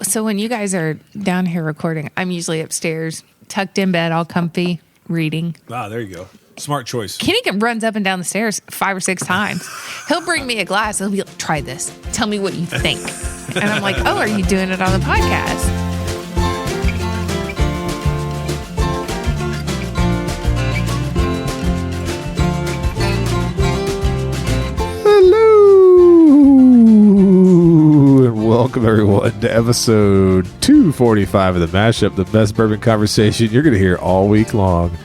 So when you guys are down here recording, I'm usually upstairs, tucked in bed, all comfy, reading. Ah, there you go. Smart choice. Kenny runs up and down the stairs 5 or 6 times. He'll bring me a glass. He'll be like, try this. Tell me what you think. And I'm like, oh, are you doing it on the podcast? Welcome, everyone, to episode 245 of The Mashup, the best bourbon conversation you're going to hear all week long.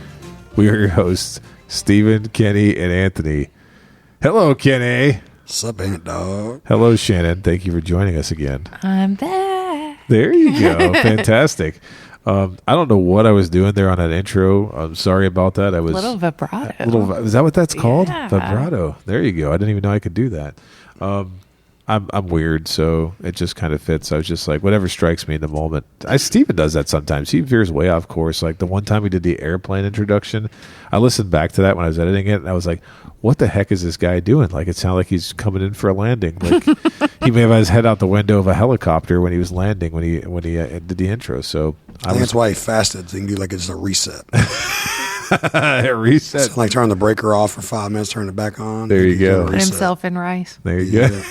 We are your hosts, Stephen, Kenny, and Anthony. Hello, Kenny. Sup, Ant Dog? Hello, Shannon. Thank you for joining us again. I'm back. There you go. Fantastic. I don't know what I was doing there on that intro. I'm sorry about that. I was little vibrato. Is that what that's called? Yeah. Vibrato. There you go. I didn't even know I could do that. I'm weird, so it just kind of fits. I was just like, whatever strikes me in the moment. Steven does that sometimes. He veers way off course. Like the one time we did the airplane introduction, I listened back to that when I was editing it, and I was like, what the heck is this guy doing? Like, it sounded like he's coming in for a landing. Like he may have had his head out the window of a helicopter when he was landing when he did the intro. So I think that's why he fasted. So he can do like it's a reset. A reset. It's like turn the breaker off for 5 minutes, turn it back on. There you go. Put himself in rice. There you go.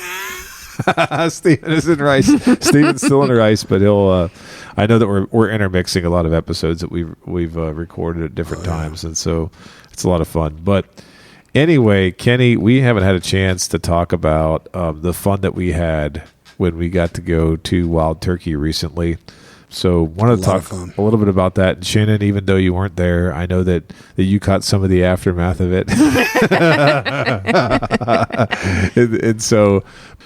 Steven is in rice. Steven's still in rice, but he'll. I know that we're intermixing a lot of episodes that we've recorded at different times, and so it's a lot of fun. But anyway, Kenny, we haven't had a chance to talk about the fun that we had when we got to go to Wild Turkey recently. So want to talk a little bit about that. And Shannon, even though you weren't there, I know that you caught some of the aftermath of it. and so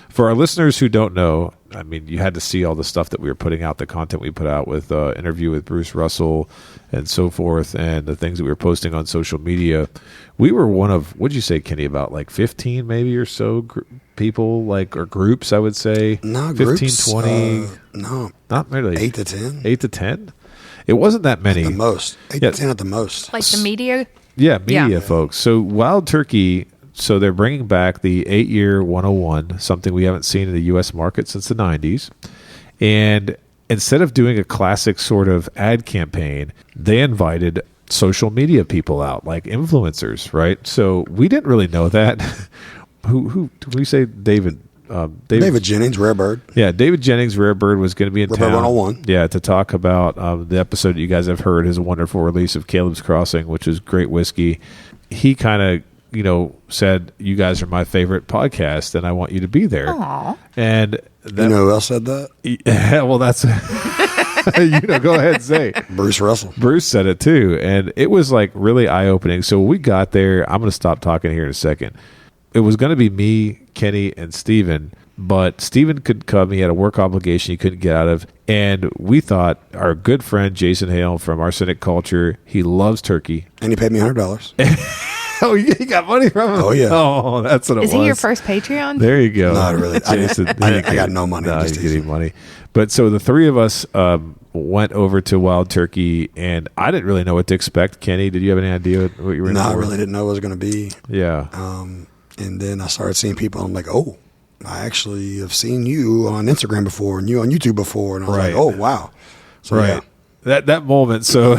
for our listeners who don't know, I mean, you had to see all the stuff that we were putting out, the content we put out with interview with Bruce Russell and so forth, and the things that we were posting on social media. We were one of, what'd you say, Kenny, about like 15 maybe or so people, like, or groups, I would say. No, 15, groups, 20. no. Not really. 8 to 10. 8 to 10? It wasn't that many. At the most. 8 to 10 at the most. Like the media? Yeah, media folks. So Wild Turkey, so they're bringing back the 8-year 101, something we haven't seen in the U.S. market since the 90s. And instead of doing a classic sort of ad campaign, they invited social media people out, like influencers, right? So we didn't really know that. Who did we say? David Jennings, Rare Bird. Yeah, David Jennings, Rare Bird, was going to be in Rare town. Bird 101. Yeah, to talk about the episode that you guys have heard, his wonderful release of Caleb's Crossing, which is great whiskey. He kind of, said, you guys are my favorite podcast, and I want you to be there. Aww. And you know who else said that? Yeah, well, that's... go ahead and say it. Bruce Russell. Bruce said it too, and it was like really eye-opening. So when we got there, I'm going to stop talking here in a second. It was going to be me, Kenny, and Steven, but Steven couldn't come. He had a work obligation he couldn't get out of, and we thought our good friend Jason Hale from Arsenic Culture, he loves turkey. And he paid me $100. Oh, you got money from him? Oh, yeah. Oh, that's what it was. Is he your first Patreon? There you go. Not really. Jason, I got no money. No, he's getting money. But so the three of us went over to Wild Turkey, and I didn't really know what to expect. Kenny, did you have any idea what you were in for? No, I really didn't know what it was going to be. Yeah. And then I started seeing people. I'm like, oh, I actually have seen you on Instagram before and you on YouTube before. And I was like, oh, wow. So, right. Yeah. That moment. So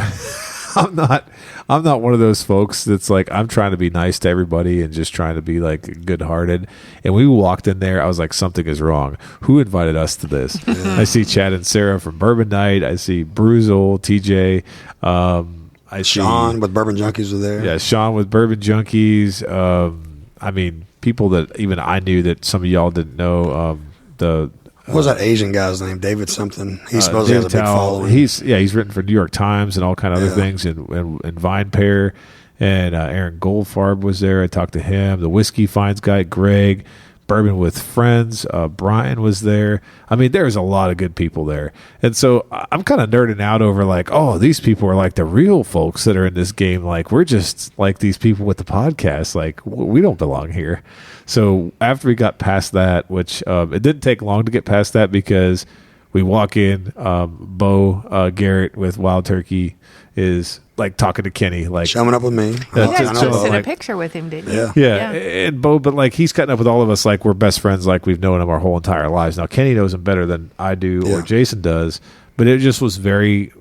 I'm not one of those folks that's like, I'm trying to be nice to everybody and just trying to be like good hearted. And we walked in there, I was like, something is wrong. Who invited us to this? Yeah. I see Chad and Sarah from Bourbon Night. I see Bruzel, TJ. Sean with Bourbon Junkies were there. Yeah, Sean with Bourbon Junkies. I mean, people that even I knew that some of y'all didn't know. What was that Asian guy's name? David something. He supposedly has a big following. He's written for New York Times and all kind of other things, and Vine Pair, and Aaron Goldfarb was there. I talked to him. The Whiskey Finds guy, Greg. Bourbon with Friends, Brian was there. I mean, there's a lot of good people there. And so I'm kind of nerding out over like, oh, these people are like the real folks that are in this game. Like, we're just like these people with the podcast. Like, we don't belong here. So after we got past that, which it didn't take long to get past that because We walk in, Bo Garrett with Wild Turkey is like talking to Kenny, like showing up with me. Yeah, just you so, posted like- a picture with him, didn't you? Yeah. yeah, and Bo, but like he's cutting up with all of us like we're best friends, like we've known him our whole entire lives. Now Kenny knows him better than I do or Yeah. Jason does, but it just was very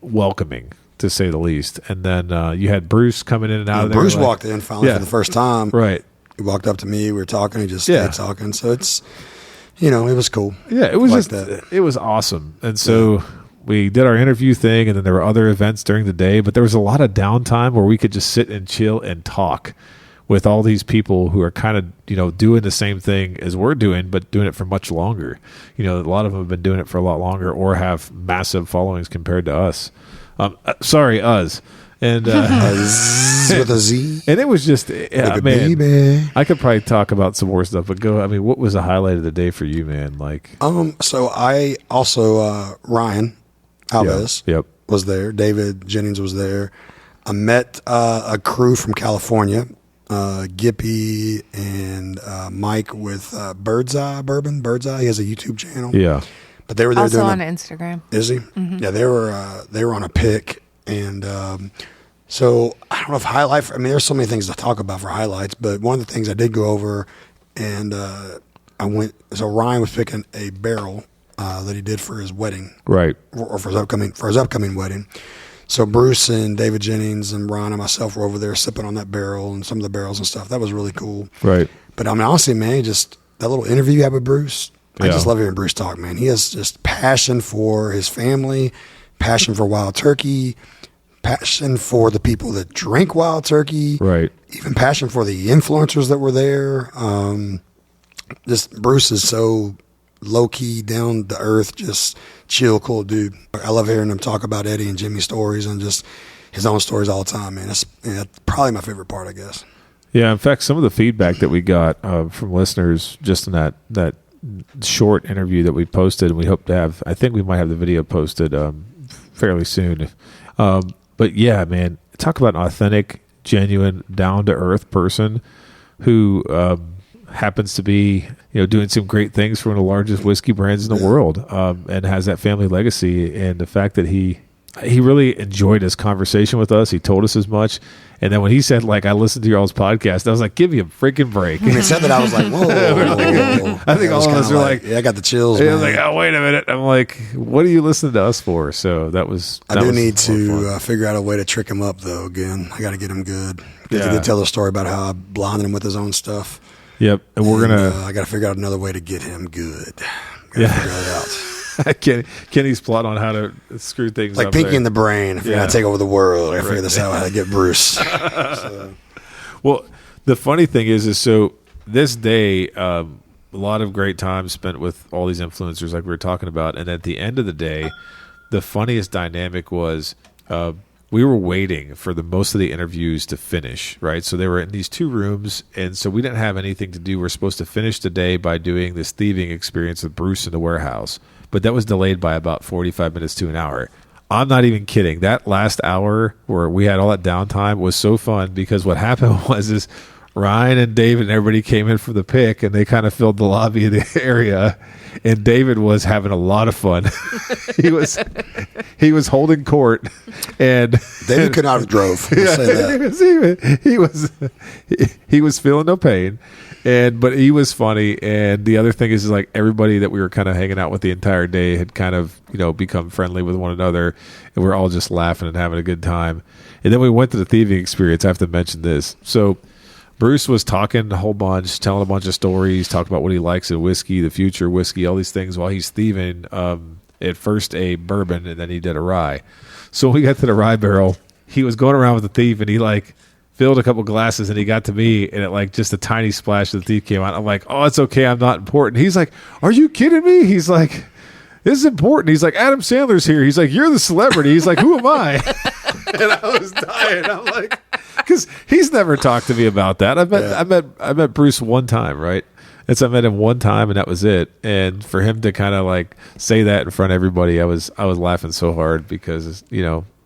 welcoming, to say the least. And then you had Bruce coming in and out of there. Bruce like- walked in finally Yeah. for the first time. right. He walked up to me. We were talking. He just Yeah. stayed talking. So it's, it was cool. Yeah, it was Like just that. it was awesome. And so we did our interview thing, and then there were other events during the day, but there was a lot of downtime where we could just sit and chill and talk with all these people who are kind of, doing the same thing as we're doing, but doing it for much longer. A lot of them have been doing it for a lot longer or have massive followings compared to us. Sorry, us. And Z with a Z. and it was just, Like a man, baby. I could probably talk about some more stuff, but go. I mean, what was the highlight of the day for you, man? Like, So I also Ryan Alves Yep. was there. David Jennings was there. I met a crew from California, Gippy and Mike with Bird's Eye Bourbon. Bird's Eye. He has a YouTube channel. yeah, But they were there Also doing on Instagram. Is he? Yeah, they were on a pick, and so I don't know if highlight. There's so many things to talk about for highlights, but one of the things I did go over, and I went. So Ryan was picking a barrel that he did for his wedding, right. or for his upcoming wedding. So Bruce and David Jennings and Ron and myself were over there sipping on that barrel and some of the barrels and stuff. That was really cool. Right. But honestly, man, just that little interview you had with Bruce, I Yeah. just love hearing Bruce talk, man. He has just passion for his family, passion for Wild Turkey, passion for the people that drink Wild Turkey, Right. even passion for the influencers that were there. Just Bruce is so low key, down to earth, just chill, cool dude. I love hearing him talk about Eddie and Jimmy's stories and just his own stories all the time, man. That's probably my favorite part, I guess. Yeah. In fact, some of the feedback that we got from listeners just in that short interview that we posted, and we hope to have, I think we might have the video posted fairly soon. But yeah, man, talk about an authentic, genuine, down to earth person who happens to be, doing some great things for one of the largest whiskey brands in the world, and has that family legacy. And the fact that he really enjoyed his conversation with us. He told us as much. And then when he said, like, I listened to your all's podcast, I was like, give me a freaking break. When he said that, I was like, whoa. I think all of us were like, yeah, I got the chills, I man. was like, oh, wait a minute. I'm like, what are you listening to us for? So that was. I do need to figure out a way to trick him up, though. Again, I got to get him good. Because he did tell the story about how I blinded him with his own stuff. Yep, and we're gonna. I got to figure out another way to get him good. Figure it out. Kenny's plot on how to screw things Like up. Pinky there. in the Brain. If you're going to take over the world, I figure this out how to get Bruce. So. Well, the funny thing is so this day, a lot of great time spent with all these influencers, like we were talking about, and at the end of the day, the funniest dynamic was we were waiting for most of the interviews to finish, right? So they were in these two rooms, and so we didn't have anything to do. We're supposed to finish the day by doing this thieving experience with Bruce in the warehouse, but that was delayed by about 45 minutes to an hour. I'm not even kidding. That last hour where we had all that downtime was so fun because what happened was Ryan and David and everybody came in for the pick, and they kind of filled the lobby of the area. And David was having a lot of fun. he was holding court, and David could not have drove. Let's say that. he was feeling no pain, but he was funny. And the other thing is like everybody that we were kind of hanging out with the entire day had kind of become friendly with one another, and we're all just laughing and having a good time. And then we went to the thieving experience. I have to mention this. So Bruce was talking a whole bunch, telling a bunch of stories, talking about what he likes in whiskey, the future whiskey, all these things while he's thieving. At first a bourbon, and then he did a rye. So when we got to the rye barrel, he was going around with the thief, and he filled a couple glasses, and he got to me, and it just a tiny splash of the thief came out. I'm like, oh, it's okay, I'm not important. He's like, are you kidding me? He's like, this is important. He's like, Adam Sandler's here. He's like, you're the celebrity. He's like, who am I? And I was dying. I'm like, because he's never talked to me about that. I met Bruce one time, right? And so I met him one time, and that was it. And for him to kind of say that in front of everybody, I was laughing so hard because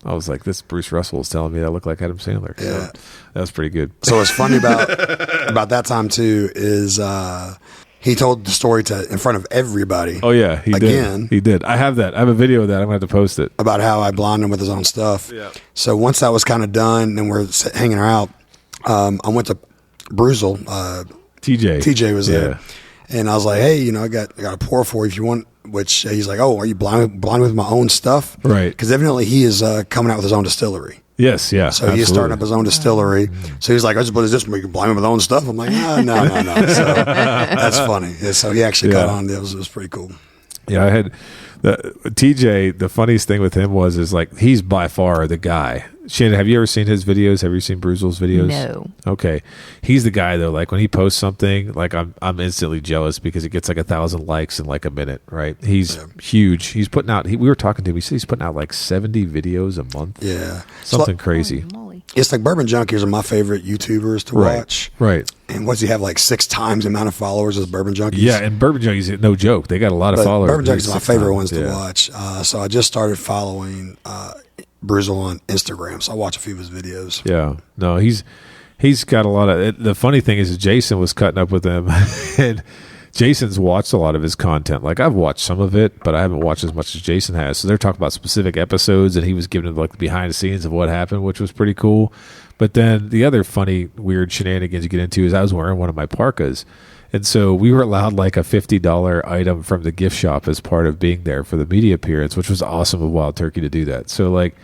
I was like, this Bruce Russell is telling me I look like Adam Sandler. Yeah. So that was pretty good. So what's funny about that time too is he told the story in front of everybody. Oh yeah, he again. did. He did. I have that. I have a video of that. I'm gonna have to post it about how I blinded him with his own stuff. Yeah. So once that was kind of done, and we're hanging out, I went to Bruzel. TJ was there, and I was like, "Hey, I got a pour for you if you want." Which he's like, "Oh, are you blind with my own stuff?" Right. Because evidently he is coming out with his own distillery. Yes, yeah. So he's starting up his own distillery. So he's like, "I just put this where you can blind with my own stuff." I'm like, No. So that's funny. Yeah, so he actually got on. It was pretty cool. Yeah, I had TJ. The funniest thing with him is like he's by far the guy. Shannon, have you ever seen his videos? Have you seen Bruzel's videos? No. Okay, he's the guy though. Like when he posts something, like I'm instantly jealous because it gets like 1,000 likes in like a minute. Right? He's huge. He's putting out. We were talking to him. He said he's putting out like 70 videos a month. Yeah, something crazy. Holy moly. It's like Bourbon Junkies are my favorite YouTubers to watch. Right. And what's he have like 6 times the amount of followers as Bourbon Junkies? Yeah, and Bourbon Junkies, no joke. They got a lot of followers. Bourbon Junkies are my favorite ones to watch. So I just started following Bruzel on Instagram, so I watch a few of his videos. Yeah, no, he's got a lot of. The funny thing is, Jason was cutting up with him, and Jason's watched a lot of his content. Like I've watched some of it, but I haven't watched as much as Jason has. So they're talking about specific episodes, and he was giving like the behind the scenes of what happened, which was pretty cool. But then the other funny, weird shenanigans you get into is I was wearing one of my parkas. And so we were allowed like a $50 item from the gift shop as part of being there for the media appearance, which was awesome of Wild Turkey to do that. So like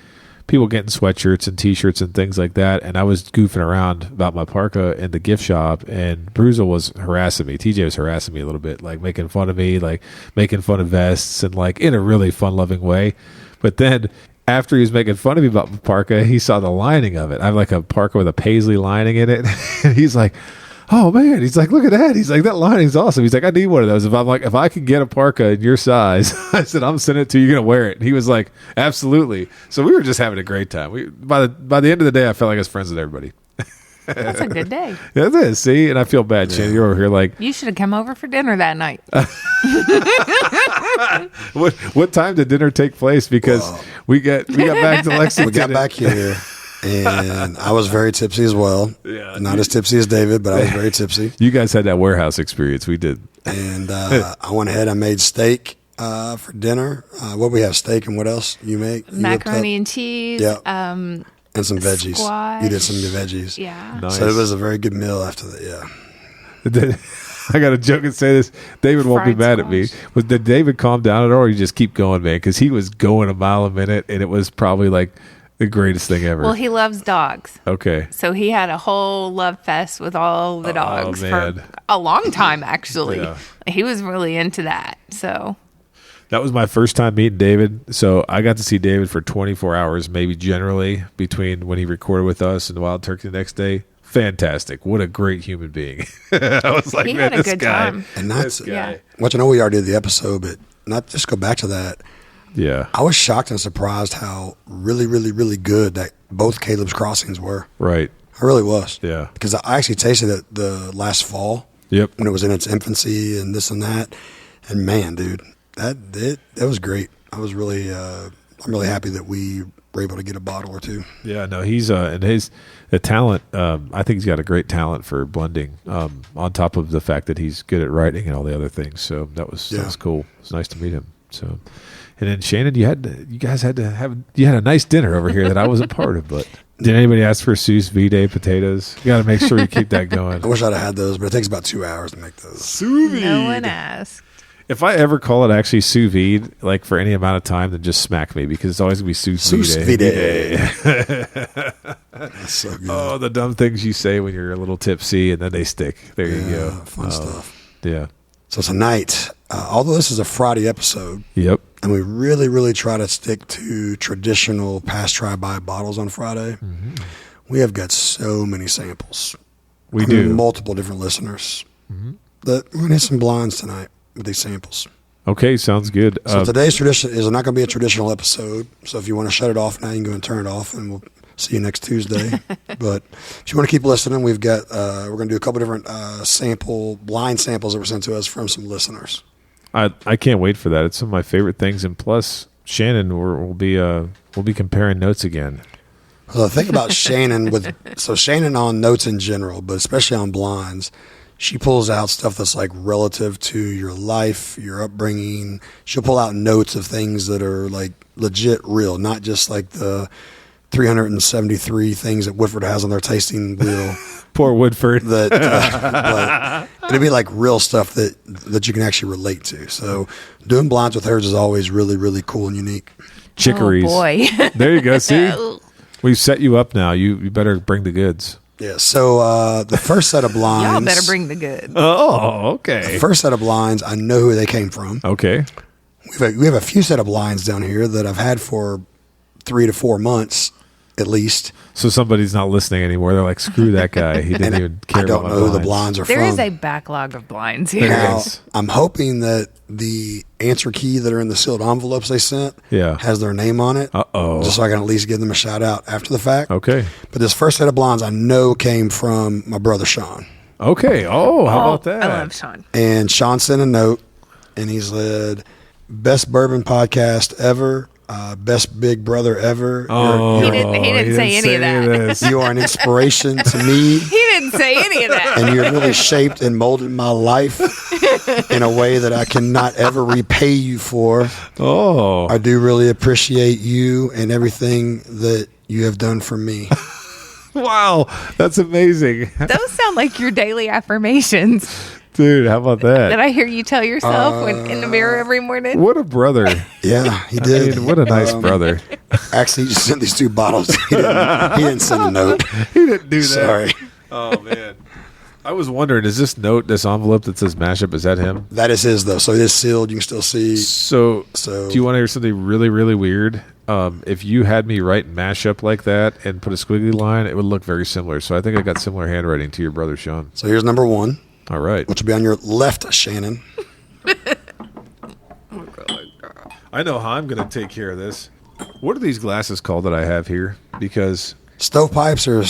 people getting sweatshirts and T-shirts and things like that. And I was goofing around about my parka in the gift shop, and Bruzel was harassing me. TJ was harassing me a little bit, like making fun of me, like making fun of vests and like in a really fun-loving way. But then after he was making fun of me about my parka, he saw the lining of it. I have like a parka with a paisley lining in it. And he's like, "Oh man," he's like, "Look at that." He's like, "That lining's awesome." He's like, "I need one of those." If I could get a parka in your size, I said, "I'm sending it to you. You're gonna wear it." And he was like, "Absolutely." So we were just having a great time. By the end of the day, I felt like I was friends with everybody. That's a good day. Yeah, it is. See, and I feel bad, Shannon. You're over here like, You should have come over for dinner that night. what time did dinner take place? Because we got back to Lexington. We got back here, and I was very tipsy as well. Yeah, not as tipsy as David, but I was very tipsy. You guys had that warehouse experience. We did. And I went ahead. I made steak for dinner. What we have? Steak and what else you make? Macaroni and cheese. Yeah. And some veggies. Squash. You did some veggies. Yeah. Nice. So it was a very good meal after that. Yeah. I got to joke and say this. David won't be mad at me. Did David calm down at all, or you just keep going, man? Because he was going a mile a minute, and it was probably like the greatest thing ever. Well, he loves dogs. Okay. So he had a whole love fest with all the dogs for a long time, actually. Yeah. He was really into that. So that was my first time meeting David. So I got to see David for 24 hours, maybe generally, between when he recorded with us and the Wild Turkey the next day. Fantastic. What a great human being. I was like, he man, had a this good guy. time. And that's, Yeah. What I know we already did the episode, but not just go back to that. Yeah. I was shocked and surprised how really, really, really good that both Caleb's crossings were. Right. I really was. Yeah. Because I actually tasted it the last fall. Yep. When it was in its infancy and this and that. And man, dude, that was great. I was really, I'm really happy that we were able to get a bottle or two. Yeah, no, he's and the talent. I think he's got a great talent for blending. On top of the fact that he's good at writing and all the other things. So that was cool. It's nice to meet him. So, and then Shannon, you guys had a nice dinner over here that I wasn't part of. But did anybody ask for sous vide potatoes? You got to make sure you keep that going. I wish I'd have had those, but it takes about 2 hours to make those. Sous vide. No one asked. If I ever call it actually sous vide, like for any amount of time, then just smack me because it's always going to be sous vide. That's so good. Oh, the dumb things you say when you're a little tipsy and then they stick. There you go. Fun stuff. Yeah. So tonight, although this is a Friday episode, Yep. and we really, really try to stick to traditional pass, try, buy bottles on Friday, we have got so many samples. We do. Multiple different listeners. That we're going to hit some blinds tonight with these samples. Okay, sounds good. So today's tradition is not going to be a traditional episode. So if you want to shut it off now, you can go and turn it off, and we'll see you next Tuesday. But if you want to keep listening, we've got we're going to do a couple different blind samples that were sent to us from some listeners. I can't wait for that. It's some of my favorite things, and plus Shannon we'll be comparing notes again. Well, the thing about Shannon Shannon on notes in general, but especially on blinds, she pulls out stuff that's like relative to your life, your upbringing. She'll pull out notes of things that are like legit real, not just like the 373 things that Woodford has on their tasting wheel. Poor Woodford. That but it'd be like real stuff that you can actually relate to. So doing blinds with hers is always really, really cool and unique. Chicories. Oh, boy. There you go. See, we've set you up now. You better bring the goods. Yeah. So the first set of blinds. Y'all better bring the good. Oh, okay. The first set of blinds, I know who they came from. Okay. We have a few set of blinds down here that I've had for 3 to 4 months at least. So somebody's not listening anymore. They're like, screw that guy. He didn't even care I don't about know my who the blinds are There from. is a backlog of blinds here. Now, is. I'm hoping that the answer key that are in the sealed envelopes they sent has their name on it. Uh-oh. Just so I can at least give them a shout out after the fact. Okay. But this first set of blinds I know came from my brother Sean. Okay. Oh, how about that? I love Sean. And Sean sent a note and he said, best bourbon podcast ever. Best big brother ever. Oh, He didn't say any of that. this. You are an inspiration to me. He didn't say any of that. And you've really shaped and molded my life in a way that I cannot ever repay you for. Oh. I do really appreciate you and everything that you have done for me. Wow. That's amazing. Those sound like your daily affirmations Dude, how about that that? I hear you tell yourself when in the mirror every morning. What a brother. Yeah, he I did. mean, what a nice brother. Actually, he just sent these 2 bottles. He didn't send a note. He didn't do that. Sorry. Oh, man. I was wondering, is this note, this envelope that says mashup, is that him? That is his, though. So it is sealed. You can still see. So So- do you want to hear something really, really weird? If you had me write mashup like that and put a squiggly line, it would look very similar. So I think I got similar handwriting to your brother, Sean. So here's number 1, All right. which will be on your left, Shannon. I know how I'm going to take care of this. What are these glasses called that I have here? Because Stovepipes or, I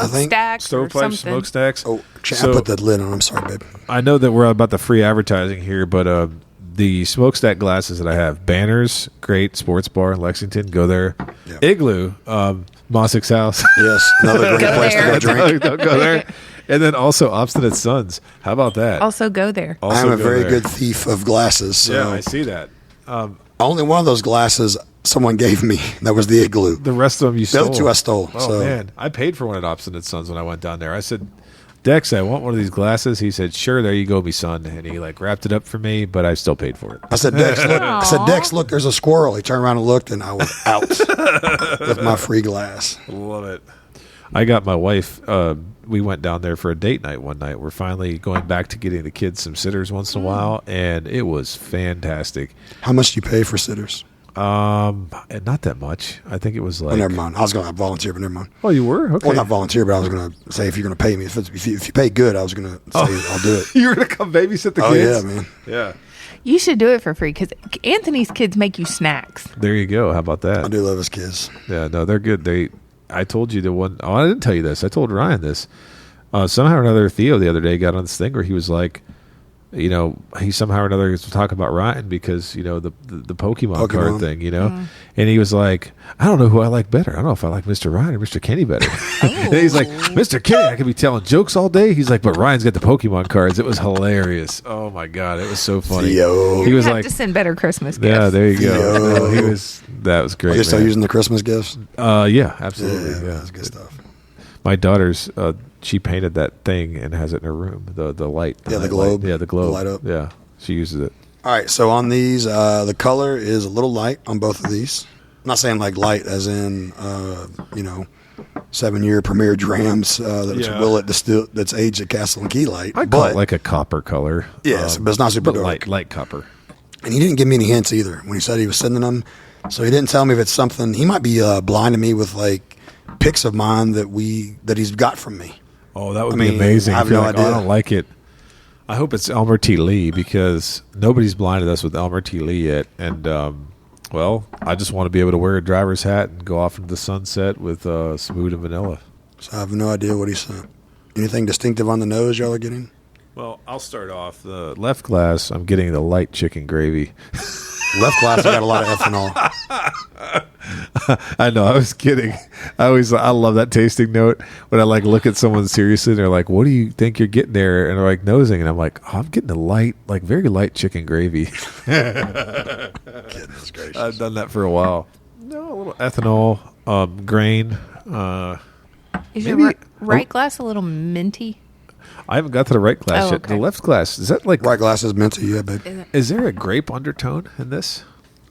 think. Smokestacks or stovepipe something. smokestacks. Oh, So- I put the lid on. I'm sorry, babe. I know that we're about the free advertising here, but the smokestack glasses that I have, Banners, great sports bar in Lexington, go there. Yeah. Igloo, Mossick's house. Yes, another great Go place there. to go drink. Don't go there. And then also Obstinate Sons. How about that? Also go there. Also I'm a go very there. good thief of glasses. So Yeah, I see that. only one of those glasses someone gave me. That was the Igloo. The rest of them you The stole. other 2 I stole. Oh, so man. I paid for one at Obstinate Sons when I went down there. I said, Dex, I want one of these glasses. He said, sure, there you go, me son. And he like wrapped it up for me, but I still paid for it. I said, Dex, look, there's a squirrel. He turned around and looked, and I was out with my free glass. Love it. I got my wife. We went down there for a date night one night. We're finally going back to getting the kids some sitters once in a while, and it was fantastic. How much do you pay for sitters? And not that much. I think it was like. Oh, never mind. I was going to volunteer, but never mind. Oh, you were? Okay. Well, not volunteer, but I was going to say if you're going to pay me. If you pay good, I was going to say I'll do it. You were gonna come babysit the Oh, kids? yeah, man. Yeah. You should do it for free because Anthony's kids make you snacks. There you go. How about I that? do love his kids. Yeah. No, they're good. I told you the one. Oh, I didn't tell you this. I told Ryan this. Somehow or another, Theo the other day got on this thing where he was like, you know, he somehow or another was talking about Ryan because, you know, the Pokemon card thing, you know, and he was like, I don't know who I like better. I don't know if I like Mr. Ryan or Mr. Kenny better. And he's like, Mr. Kenny, I could be telling jokes all day. He's like, but Ryan's got the Pokemon cards. It was hilarious. Oh my God. It was so funny. Theo. He was have like, to send better Christmas gifts. yeah, there you go. Theo. No, that was great. Are you still man. using the Christmas gifts? Yeah, absolutely. Yeah, That's good stuff. My daughter's she painted that thing and has it in her room. The light. Yeah, the night globe. light. Yeah, the globe. The light up. Yeah, she uses it. All right, so on these, the color is a little light on both of these. I'm not saying like light as in, 7-year Premier Drams that's Yeah. Willet distilled, that's aged at Castle and Key Light. I call it like a copper color. Yes, but it's not super but dark. light copper. And he didn't give me any hints either when he said he was sending them. So he didn't tell me if it's something. He might be blinding me with like pics of mine that he's got from me. Oh, that would I be mean, amazing. I have if you're no like, idea. I don't like it. I hope it's Elmer T. Lee because nobody's blinded us with Elmer T. Lee yet. And, well, I just want to be able to wear a driver's hat and go off into the sunset with Smooth and Vanilla. So I have no idea what he sent. Anything distinctive on the nose y'all are getting? Well, I'll start off. The left glass, I'm getting the light chicken gravy. Left glass, I got a lot of ethanol. I know. I was kidding. I love that tasting note when I like look at someone seriously and they're like, "What do you think you're getting there?" And they're like nosing, and I'm like, oh, "I'm getting a light, like very light chicken gravy." Goodness gracious. I've done that for a while. No, a little ethanol, grain. Is maybe- your right glass a little minty? I haven't got to the right glass Oh, yet. okay. The left glass, is that like? Right glass is minty, yeah, babe. Is there a grape undertone in this?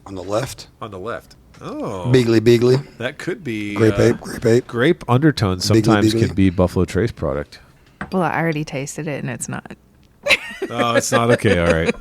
On the left, On the left. Oh, beegly. that could be Grape ape. Grape undertone sometimes Beegly. can be Buffalo Trace product. Well, I already tasted it, and it's not. Oh, it's not okay. All right.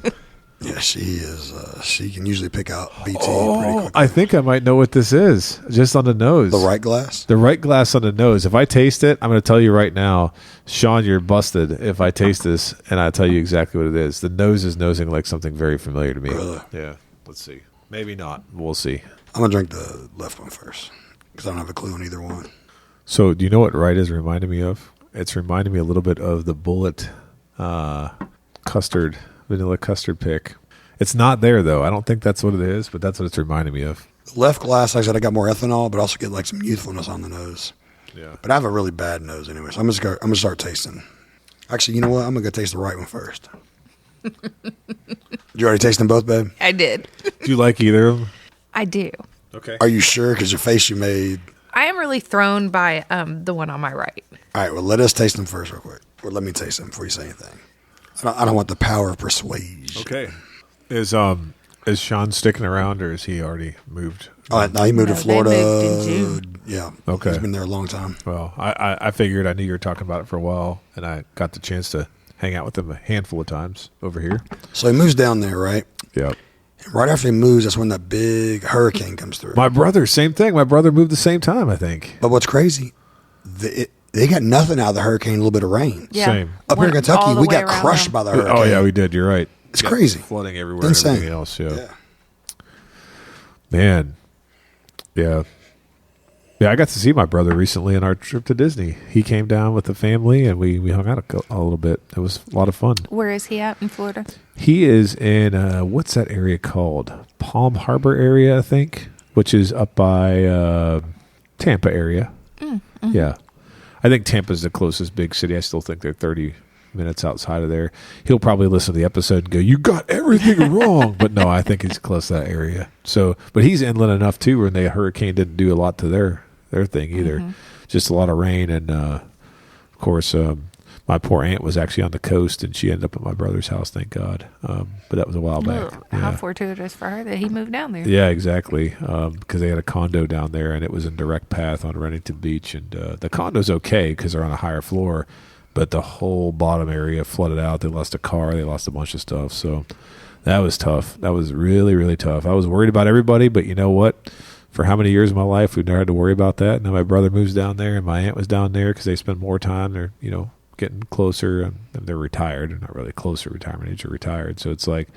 Yeah, she is. She can usually pick out BT pretty Oh, quick. I think I might know what this is. Just on the nose. The right glass. The right glass on the nose. If I taste it, I'm going to tell you right now, Sean, you're busted if I taste this, and I tell you exactly what it is. The nose is nosing like something very familiar to me. Really? Yeah. Let's see. Maybe not. We'll see. I'm gonna drink the left one first because I don't have a clue on either one. So, do you know what right is reminding me of? It's reminding me a little bit of the Bullet vanilla custard pick. It's not there, though. I don't think that's what it is, but that's what it's reminding me of. The left glass, like I said, I got more ethanol, but also get like some youthfulness on the nose. Yeah. But I have a really bad nose anyway, so I'm gonna start tasting. Actually, you know what? I'm gonna go taste the right one first. You already tasted them both, babe? I did. Do you like either of them? I do. Okay. Are you sure? Because your face you made. I am really thrown by the one on my right. All right, well, let us taste them first real quick. Or let me taste them before you say anything. I don't want the power of persuasion. Okay. Is Sean sticking around, or is he already moved? Oh, no, he moved No, to they Florida. moved in June. Yeah. Okay. He's been there a long time. Well, I figured I knew you were talking about it for a while, and I got the chance to hang out with him a handful of times over here. So he moves down there, right? Yeah. And right after he moves, that's when that big hurricane comes through. My brother, same thing. My brother moved the same time, I think. But what's crazy, they got nothing out of the hurricane, a little bit of rain. Yeah. Same. Up here in Went all Kentucky, the we way got around crushed them. by the hurricane. Oh, yeah, we did. You're right. It's Got crazy. Flooding everywhere Insane. and everything else. Yeah. Yeah. Man. Yeah. Yeah, I got to see my brother recently on our trip to Disney. He came down with the family, and we hung out a little bit. It was a lot of fun. Where is he at in Florida? He is in, what's that area called? Palm Harbor area, I think, which is up by Tampa area. Mm-hmm. Yeah. I think Tampa's the closest big city. I still think they're 30 minutes outside of there. He'll probably listen to the episode and go, "You got everything wrong." But no, I think he's close to that area. So, but he's inland enough too, where the hurricane didn't do a lot to their thing either. Mm-hmm. Just a lot of rain, and of course, my poor aunt was actually on the coast, and she ended up at my brother's house. Thank God. But that was a while back. Ugh, how fortuitous for her that he moved down there. Yeah, exactly. Because they had a condo down there, and it was in direct path on Renington Beach. And the condo's okay because they're on a higher floor, but the whole bottom area flooded out. They lost a car. They lost a bunch of stuff. So that was tough. That was really, really tough. I was worried about everybody, but you know what? For how many years of my life, we've never had to worry about that. Now my brother moves down there, and my aunt was down there because they spend more time. They're, getting closer, and they're retired. They're not really close to retirement age, or retired. So it's like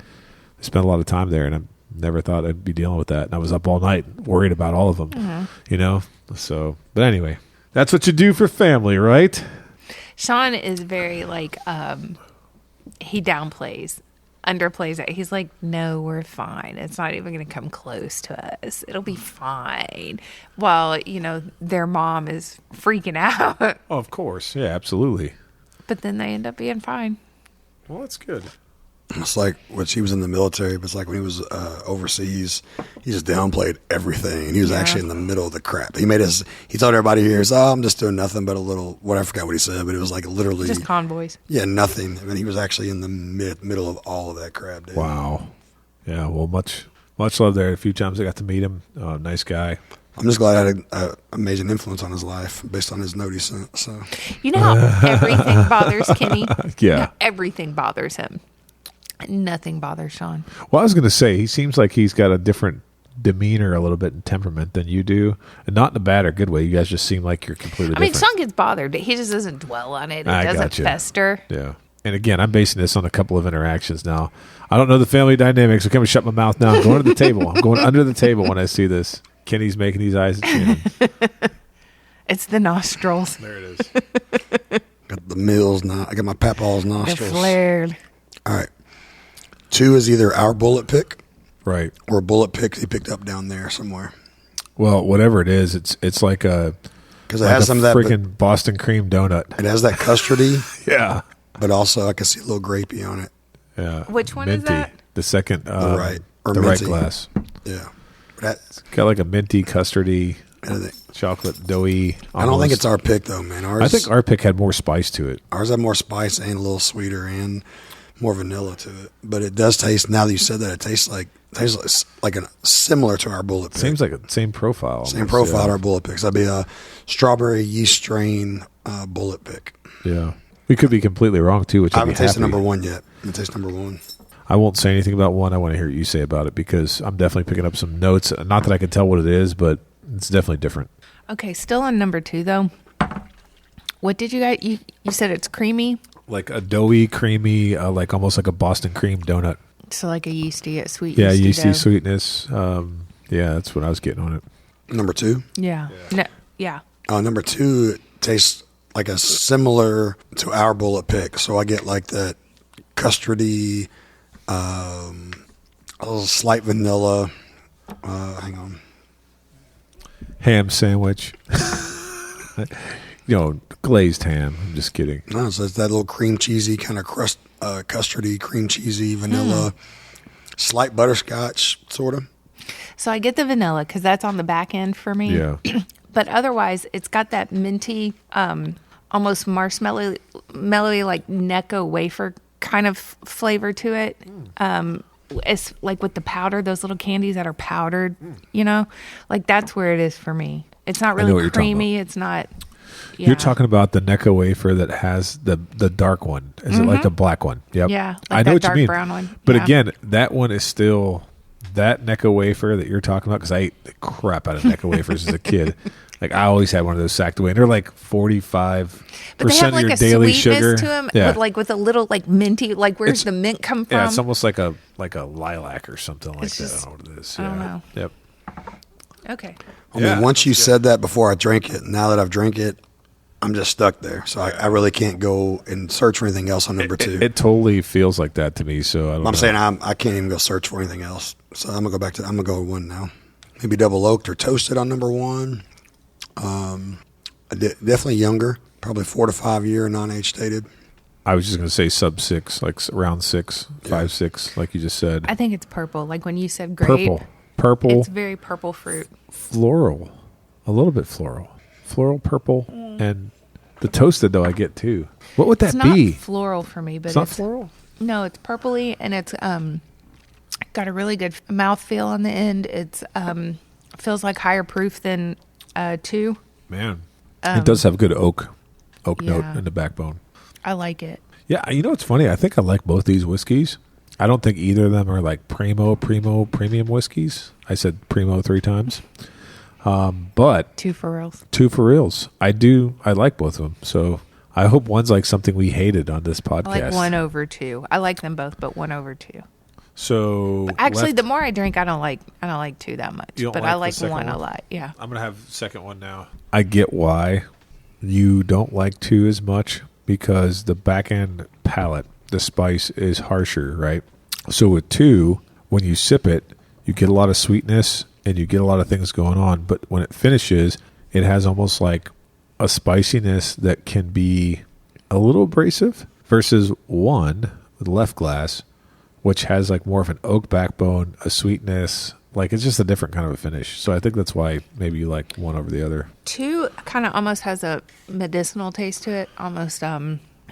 they spend a lot of time there, and I never thought I'd be dealing with that. And I was up all night worried about all of them, So, but anyway, that's what you do for family, right? Sean is very he underplays it. He's like, "No, we're fine. It's not even going to come close to us. It'll be fine." While, their mom is freaking out. Oh, of course. Yeah, absolutely. But then they end up being fine. Well, that's good. It's like when she was in the military, but it's like when he was overseas, he just downplayed everything. And he was actually in the middle of the crap. He told everybody here, I'm just doing nothing but a little, I forgot what he said, but it was like literally. Just convoys. Yeah, nothing. I mean, he was actually in the middle of all of that crap, dude. Wow. Yeah, well, much love there. A few times I got to meet him. Nice guy. I'm just glad I had an amazing influence on his life based on his note he sent. So. You know how everything bothers Kenny? Yeah. Everything bothers him. Nothing bothers Sean. Well, I was going to say, he seems like he's got a different demeanor a little bit and temperament than you do, and not in a bad or good way. You guys just seem like you're completely different. Sean gets bothered. He just doesn't dwell on it. It I doesn't gotcha. fester. Yeah. And again, I'm basing this on a couple of interactions now. I don't know the family dynamics. So can we shut my mouth now? I'm going to the table. I'm going under the table when I see this. Kenny's making these eyes at Shannon. It's the nostrils. There it is. Got the mills now. I got my papaw's They're nostrils. flared. All right. 2 is either our bullet pick Right. or a bullet pick he picked up down there somewhere. Well, whatever it is, it's like a because it has some of that. Freaking Boston cream donut. It has that custardy, Yeah. but also I can see a little grapey on it. Yeah. Which one minty. is that? The second, right. Or the minty. right glass. Yeah. That, It's got like a minty, custardy, I think- chocolate, doughy. I don't think almost. it's our pick though, man. I think our pick had more spice to it. Ours had more spice and a little sweeter and more vanilla to it. But it does taste. Now that you said that, it tastes like similar to our bullet pick. Seems like a same profile. Same almost, profile yeah. to our bullet picks. That'd be a strawberry yeast strain bullet pick. Yeah. We could be completely wrong too, which I I'd be haven't tasted happy. number one yet. I haven't tasted number one. I won't say anything about one. I want to hear what you say about it because I'm definitely picking up some notes. Not that I can tell what it is, but it's definitely different. Okay, still on number 2 though. What did you guys? You said it's creamy, Like a doughy, creamy, like almost like a Boston cream donut. so like a yeasty, a sweet. Yeah, yeasty yeasty dough. sweetness. Yeah, that's what I was getting on it. Number two. Yeah. No, yeah. Number two, it tastes like a similar to our bullet pick. So I get like that custardy, a little slight vanilla. Hang on. Ham sandwich. Glazed ham. I'm just kidding. No, so it's that little cream cheesy kind of crust, custardy, cream cheesy, vanilla, slight butterscotch, sort of. So I get the vanilla because that's on the back end for me. Yeah. But otherwise, it's got that minty, almost marshmallow, mellowy, like Necco wafer kind of flavor to it. It's like with the powder, those little candies that are powdered, like that's where it is for me. It's not know what really you're talking creamy. It's not. Yeah. You're talking about the Necco wafer that has the dark one. Is it like the black one? Yep. Yeah, like I know that what dark you mean. brown one. But Yeah. again, that one is still that Necco wafer that you're talking about because I ate the crap out of Necco wafers as a kid. Like I always had one of those sacked away, and they're like 45% But they have of like your a daily sweetness sugar. to them, Yeah. with a little like minty. Like where's It's- the mint come from? Yeah, it's almost like a lilac or something like It's that. just- I don't know what it is. I don't Yeah. know. Yep. Okay. I mean, once you said that before I drank it, now that I've drank it, I'm just stuck there. So I really can't go and search for anything else on number two. It totally feels like that to me. So I don't know. I'm saying I can't even go search for anything else. So I'm gonna go with one now. Maybe double oaked or toasted on number one. Definitely younger, probably 4 to 5 year, non-age stated. I was just going to say sub 6, like around 6, 5, 6, like you just said. I think it's purple. Like when you said grape, Purple, it's very purple fruit. floral, a little bit floral, purple, and the toasted though I get too. What would that It's not be? floral for me, but It's not floral. No, it's purpley and it's got a really good mouthfeel on the end. It's feels like higher proof than 2. Man, it does have good oak note yeah. in the backbone. I like it. Yeah, you know what's funny? I think I like both these whiskeys. I don't think either of them are like premium whiskeys. I said primo 3 times. But 2 for reals. 2 for reals. I like both of them. So I hope one's like something we hated on this podcast. I like 1 over 2. I like them both, but 1 over 2. So Actually, the more I drink, I don't like 2 that much. You don't But like I the like second 1 a one? lot. Yeah. I'm gonna have the second one now. I get why you don't like 2 as much because the back end palate, the spice is harsher, right? So with 2, when you sip it, you get a lot of sweetness and you get a lot of things going on. But when it finishes, it has almost like a spiciness that can be a little abrasive versus 1, the left glass, which has like more of an oak backbone, a sweetness. Like it's just a different kind of a finish. So I think that's why maybe you like 1 over the other. 2 kind of almost has a medicinal taste to it. Almost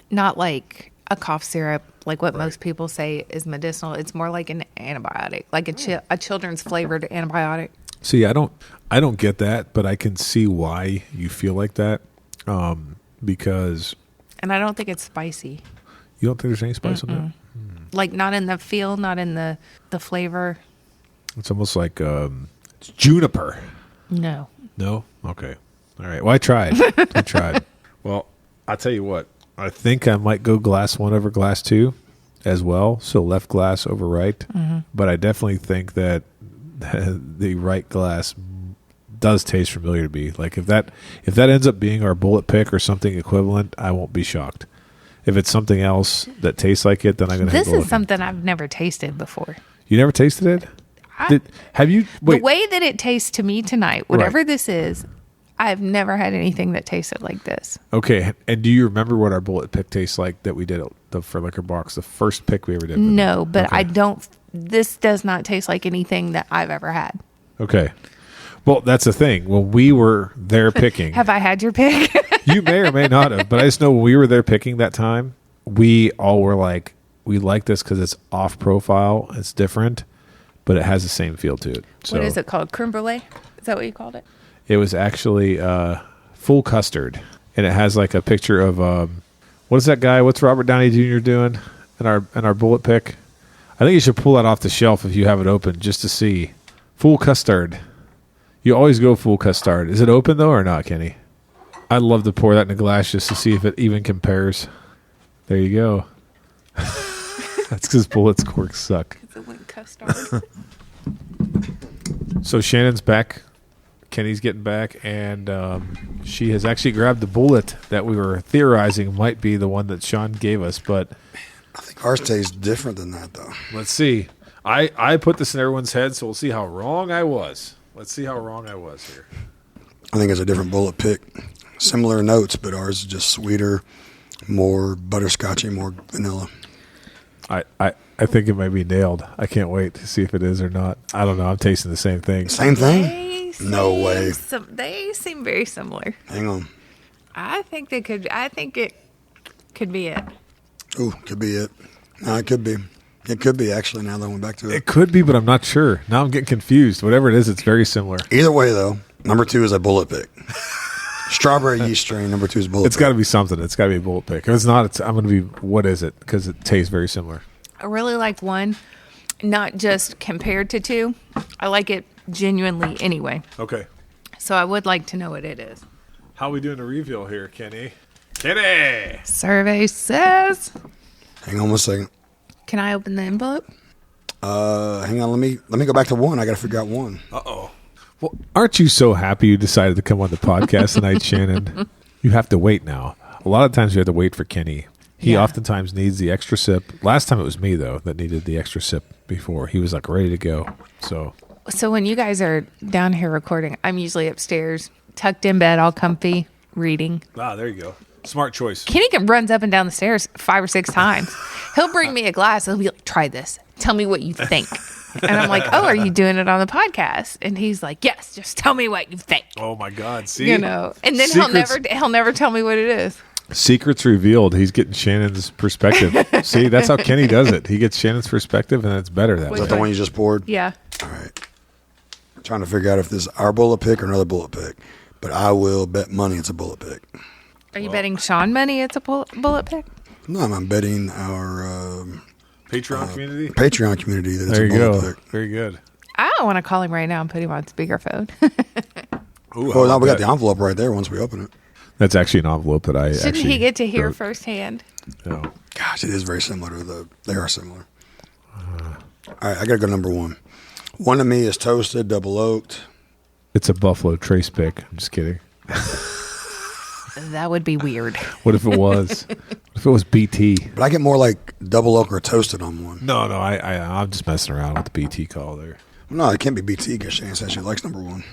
not like a cough syrup, like what most people say is medicinal. It's more like an antibiotic, like a children's flavored antibiotic. See, I don't get that, but I can see why you feel like that. Because And I don't think it's spicy. you don't think there's any spice on that? Like not in the feel, not in the flavor. It's almost like it's juniper. No. No? Okay. All right. Well, I tried. I tried. Well, I'll tell you what. I think I might go glass 1 over glass 2 as well. So left glass over right. Mm-hmm. But I definitely think that the right glass does taste familiar to me. Like if that ends up being our bullet pick or something equivalent, I won't be shocked. If it's something else that tastes like it, then I'm going to have This to is something I've never tasted before. You never tasted it? Have you The way that it tastes to me tonight, whatever Right. this is, I've never had anything that tasted like this. Okay, and do you remember what our bullet pick tastes like that we did at the For Liquor Box, the first pick we ever did? No, but Okay. I don't. This does not taste like anything that I've ever had. Okay. Well, that's the thing. When we were there picking, Have I had your pick? you may or may not have, but I just know when we were there picking that time, we all were like, we like this because it's off profile, it's different, but it has the same feel to it. So What is it called? Creme brulee? Is that what you called it? it was actually full custard, and it has like a picture of what is that guy? What's Robert Downey Jr. doing in our bullet pick? I think you should pull that off the shelf if you have it open just to see. Full custard. You always go full custard. Is it open though or not, Kenny? I'd love to pour that in a glass just to see if it even compares. There you go. That's because bullets corks suck. Because it went custard. So Shannon's back. Kenny's getting back, and she has actually grabbed the bullet that we were theorizing might be the one that Sean gave us, but I think ours tastes different than that, though. let's see. I put this in everyone's head, so we'll see how wrong I was. Let's see how wrong I was here. I think it's a different bullet pick. Similar notes, but ours is just sweeter, more butterscotchy, more vanilla. I think it might be nailed. I can't wait to see if it is or not. I don't know. I'm tasting the same thing. Same thing? No seem way. They seem very similar. Hang on. I think it could be it. Ooh, could be it. No, it could be. It could be, actually, now that I went back to it. It could be, but I'm not sure. Now I'm getting confused. Whatever it is, it's very similar. Either way, though, number 2 is a bullet pick. Strawberry yeast strain, number 2 is bullet It's pick. got to be something. It's got to be a bullet pick. If it's not, I'm going to be, what is it? Because it tastes very similar. I really like one, not just compared to two. I like it genuinely anyway. Okay. So I would like to know what it is. How are we doing the reveal here, Kenny? Kenny! Survey says. Hang on one second. Can I open the envelope? Hang on, let me go back to 1. I got to figure out 1. Uh-oh. Well, aren't you so happy you decided to come on the podcast tonight, Shannon? You have to wait now. A lot of times you have to wait for Kenny. He Yeah. oftentimes needs the extra sip. Last time it was me, though, that needed the extra sip before. He was, like, ready to go. So When you guys are down here recording, I'm usually upstairs, tucked in bed, all comfy, reading. there you go. Smart choice. Kenny runs up and down the stairs 5 or 6 times. He'll bring me a glass. He'll be like, try this. Tell me what you think. And I'm like, oh, are you doing it on the podcast? And he's like, yes, just tell me what you think. Oh, my God. See? You know, and then Secrets- he'll never tell me what it is. Secrets revealed. He's getting Shannon's perspective. See, that's how Kenny does it. He gets Shannon's perspective, and it's better that Is way. that the one you just poured? Yeah. All right. I'm trying to figure out if this is our bullet pick or another bullet pick. But I will bet money it's a bullet pick. Are you betting Sean money it's a bullet pick? No, I'm betting our Patreon community? Patreon community that it's There a you bullet go. pick. Very good. I don't want to call him right now and put him on speakerphone. Ooh, Oh, no, we got the envelope right there once we open it. That's actually an envelope that I Shouldn't actually he get to hear wrote. firsthand? No. Gosh, it is very similar to they are similar. All right, I got to go number 1. One to me is toasted, double oaked. It's a Buffalo Trace pick. I'm just kidding. That would be weird. What if it was? What if it was BT? But I get more like double oak or toasted on one. No, I'm just messing around with the BT call there. No, it can't be BT because Shane says she likes number 1.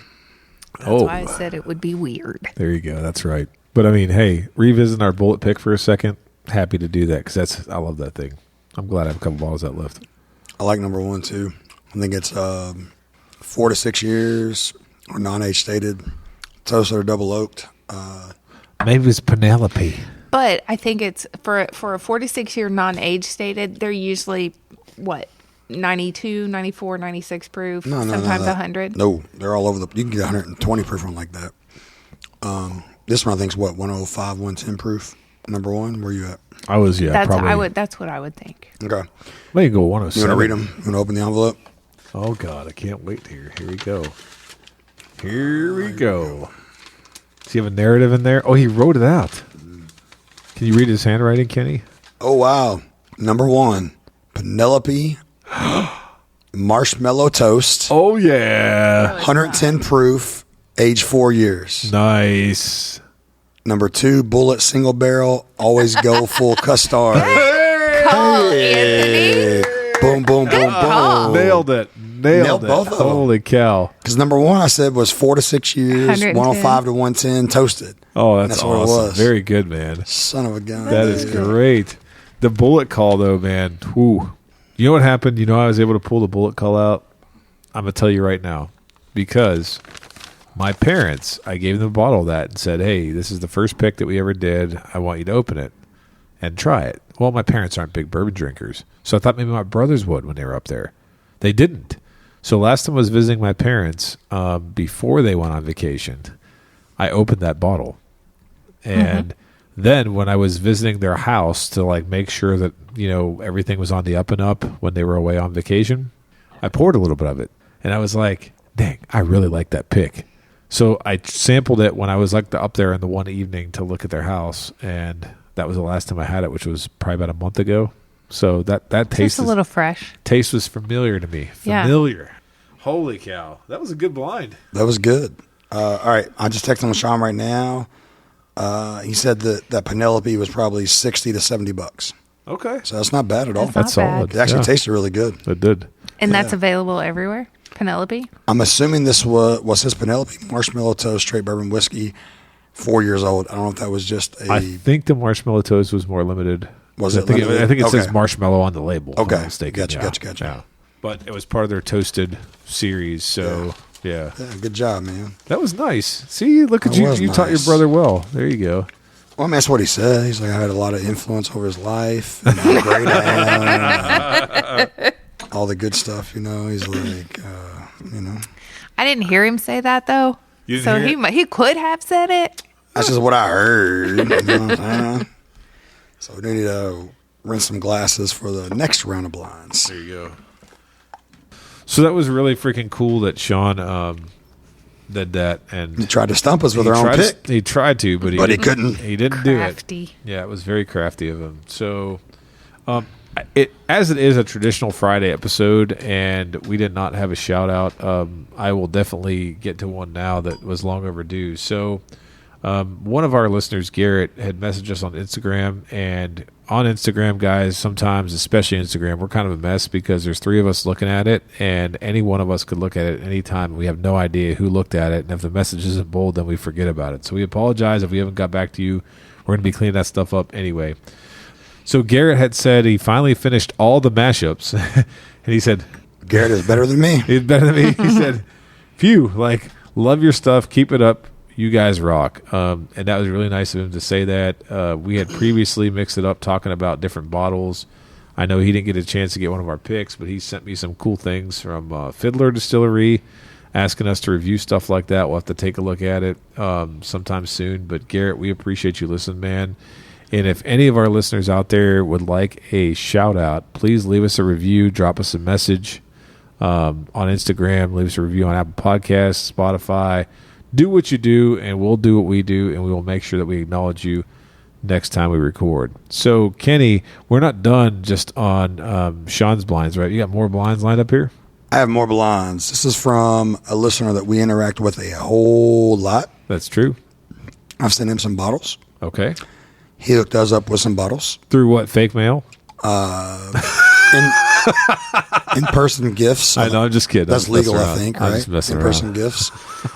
That's why I said it would be weird. There you go. That's right. But I mean, hey, revisiting our bullet pick for a second. Happy to do that because I love that thing. I'm glad I have a couple bottles that left. I like number 1 too. I think it's 4 to 6 years or non-age stated, toasted or double oaked. Maybe it's Penelope. But I think it's for a 46-year non-age stated, they're usually, 92, 94, 96 proof, sometimes 100. No, they're all over the. You can get 120 proof one like that. This one I think is 105, 110 proof. Number 1, where you at? I was probably. That's what I would think. Okay. Maybe go You 107. want to read them? You want to open the envelope? Oh God, I can't wait here. Here we go. Here we go. Does he have a narrative in there? Oh, he wrote it out. Can you read his handwriting, Kenny? Oh wow! Number 1, Penelope marshmallow toast, Oh yeah. 110 proof, age 4 years. Nice. Number 2, bullet single barrel, always go full custard. Call, Anthony. Boom, boom, boom, call. boom. Nailed it. nailed it. both of them. Holy cow. Because number one I said was 4 to 6 years, 110. 105 to 110 toasted. Oh, that's That's what it awesome. was. Very good, man. Son of a gun. That is great. The bullet call, though, man. Whew. You know what happened? You know I was able to pull the bullet call out? I'm going to tell you right now. Because my parents, I gave them a bottle of that and said, hey, this is the first pick that we ever did. I want you to open it and try it. Well, my parents aren't big bourbon drinkers. So I thought maybe my brothers would when they were up there. They didn't. So last time I was visiting my parents, before they went on vacation, I opened that bottle. And then when I was visiting their house to like make sure that, you know, everything was on the up and up when they were away on vacation, I poured a little bit of it. And I was like, dang, I really like that pick. So I sampled it when I was like up there in the one evening to look at their house. And that was the last time I had it, which was probably about a month ago. So that taste Just a little fresh. taste was familiar to me. Yeah. Familiar. Holy cow. That was a good blind. That was good. All right. I just texted him Sean right now. He said that Penelope was probably $60 to $70. Okay. So that's not bad at all. That's That's not bad. solid. It actually Yeah. tasted really good. It did. And that's available everywhere? Penelope? I'm assuming this was his Penelope Marshmallow Toast Straight Bourbon Whiskey, 4 years old. I don't know if that was just I think the marshmallow toast was more limited. Was I it think limited? I think it says Okay. marshmallow on the label. if I'm Okay. not mistaken. Gotcha, Yeah. gotcha. Yeah. But it was part of their toasted series. So, yeah. Yeah, good job, man. That was nice. See, look at That you. was You taught your nice. brother well. There you go. Well, I mean, that's what he said. He's like, I had a lot of influence over his life and how great I am. All the good stuff, you know. He's like, you know. I didn't hear him say that, though. You didn't So hear it? he could have said it. That's just what I heard. You know what I'm saying? So we do need to rinse some glasses for the next round of blinds. There you go. So that was really freaking cool that Sean did that, and He tried to stump us with he our own tried pick. he tried to, but But he couldn't. He didn't do it. Crafty. Yeah, it was very crafty of him. So, as it is a traditional Friday episode, and we did not have a shout out, I will definitely get to one now that was long overdue. So, one of our listeners, Garrett, had messaged us on Instagram, and on Instagram, guys, sometimes, especially Instagram, we're kind of a mess because there's three of us looking at it, and any one of us could look at it at any time. We have no idea who looked at it, and if the message isn't bold, then we forget about it. So we apologize if we haven't got back to you. We're going to be cleaning that stuff up anyway. So Garrett had said he finally finished all the mashups, and he said, Garrett is better than me. he's better than me. He said, phew, like, love your stuff. Keep it up. You guys rock. And that was really nice of him to say that. We had previously mixed it up talking about different bottles. I know he didn't get a chance to get one of our picks, but he sent me some cool things from Fiddler Distillery, asking us to review stuff like that. We'll have to take a look at it sometime soon. But Garrett, we appreciate you listening, man. And if any of our listeners out there would like a shout out, please leave us a review, drop us a message on Instagram, leave us a review on Apple Podcasts, Spotify. Do what you do, and we'll do what we do, and we will make sure that we acknowledge you next time we record. So, Kenny, we're not done just on Sean's blinds, right? You got more blinds lined up here? I have more blinds. This is from a listener that we interact with a whole lot. That's true. I've sent him some bottles. Okay. He hooked us up with some bottles. Through what, fake mail? In-person gifts. I know, I'm just kidding. That's I'm messing legal, I around. think, I'm right? just messing In-person around. gifts.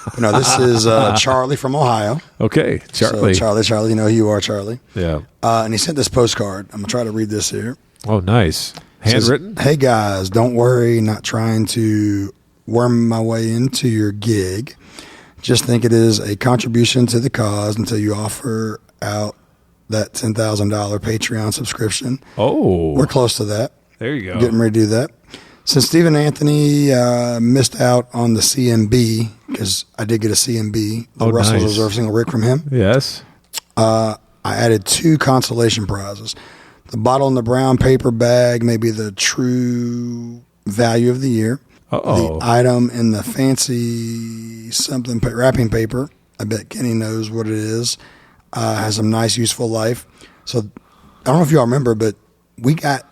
But no, this is Charlie from Ohio. Okay, Charlie. So Charlie, you know who you are, Charlie. Yeah. And he sent this postcard. I'm going to try to read this here. Oh, nice. It says, Handwritten? hey, guys, don't worry. Not trying to worm my way into your gig. Just think it is a contribution to the cause until you offer out that $10,000 Patreon subscription. Oh. We're close to that. There you go. Getting ready to do that. Since Stephen Anthony missed out on the CMB, because I did get a CMB, the Russell's nice. Reserve Single Rig from him, Yes. I added 2 consolation prizes. The bottle in the brown paper bag may be the true value of the year. Uh-oh. The item in the fancy something wrapping paper, I bet Kenny knows what it is, has some nice useful life. So I don't know if y'all remember, but we got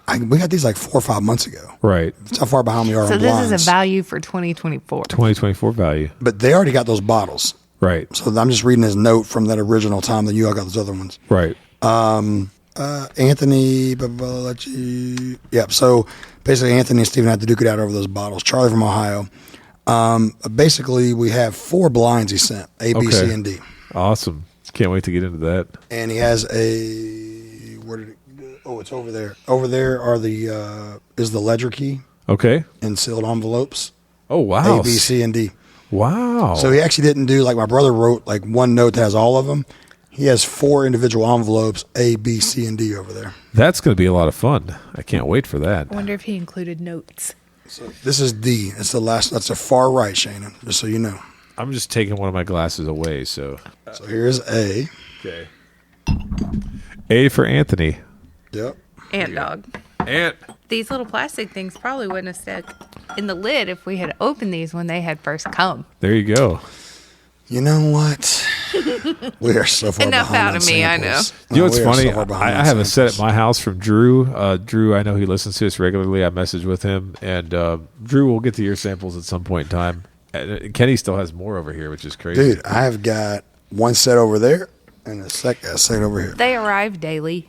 these like 4 or 5 months ago. Right. That's how far behind we are So on this blinds. is a value for 2024. 2024 value. But they already got those bottles. Right. So I'm just reading his note from that original time that you all got those other ones. Right. Anthony, blah, blah, blah, let you. Yep. So Basically, Anthony and Steven had to duke it out over those bottles. Charlie from Ohio. Basically, we have 4 blinds he sent, A, B, C, and D. Awesome. Can't wait to get into that. And he has where did it go? Oh, it's over there. Over there are is the ledger key Okay. in sealed envelopes. Oh, wow. A, B, C, and D. Wow. So he actually didn't do like my brother wrote like one note that has all of them. He has 4 individual envelopes, A, B, C, and D over there. That's going to be a lot of fun. I can't wait for that. I wonder if he included notes. So this is D. It's the last. That's the far right, Shannon. Just so you know. I'm just taking one of my glasses away, so. So here's A. Okay. A for Anthony. Yep. Ant dog. Ant. These little plastic things probably wouldn't have stuck in the lid if we had opened these when they had first come. There you go. You know what? We are so far Enough behind out on of me, I samples. You know what's we are funny? so far behind I on have a set at samples. my house from Drew. Drew, I know he listens to us regularly. I message with him, and Drew will get to your samples at some point in time. And Kenny still has more over here, which is crazy. Dude, I have got one set over there and a second over here. They arrive daily.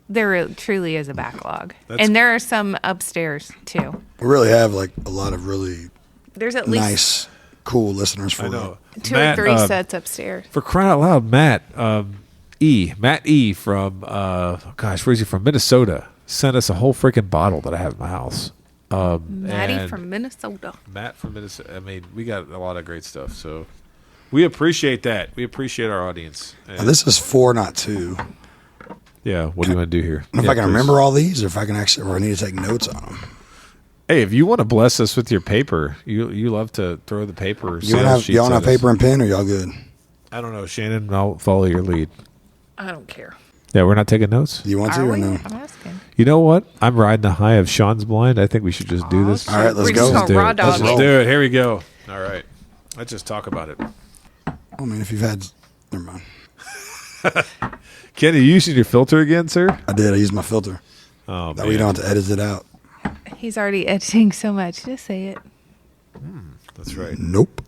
There truly is a backlog. That's- And there are some upstairs, too. We really have like a lot of really There's at least nice, cool listeners for I know. 2 Matt, or 3 sets upstairs. For crying out loud, Matt E from where's he from? Minnesota, sent us a whole freaking bottle that I have in my house. Maddie and from Minnesota. Matt from Minnesota. I mean, we got a lot of great stuff, so we appreciate that. We appreciate our audience. And, Now, this is 4, not 2. yeah, what do you want to do here? And if Yeah, I can please. remember all these, or if I can actually, or I need to take notes on them. Hey, if you want to bless us with your paper, you love to throw the paper. You want to have paper and pen, or y'all good? I don't know, Shannon. I'll follow your lead. I don't care. Yeah, we're not taking notes. Do you want to Are or we? no? I'm asking. You know what? I'm riding the high of Sean's blind. I think we should just do this. All right, let's We're go. just Let's do gonna raw it. dog Let's roll. do it. Here we go. All right. Let's just talk about it. I mean, if you've had, never mind. Kenny, you using your filter again, sir? I did. I used my filter. Oh, That way you don't have to edit it out. He's already editing so much. Just say it. That's right. Nope.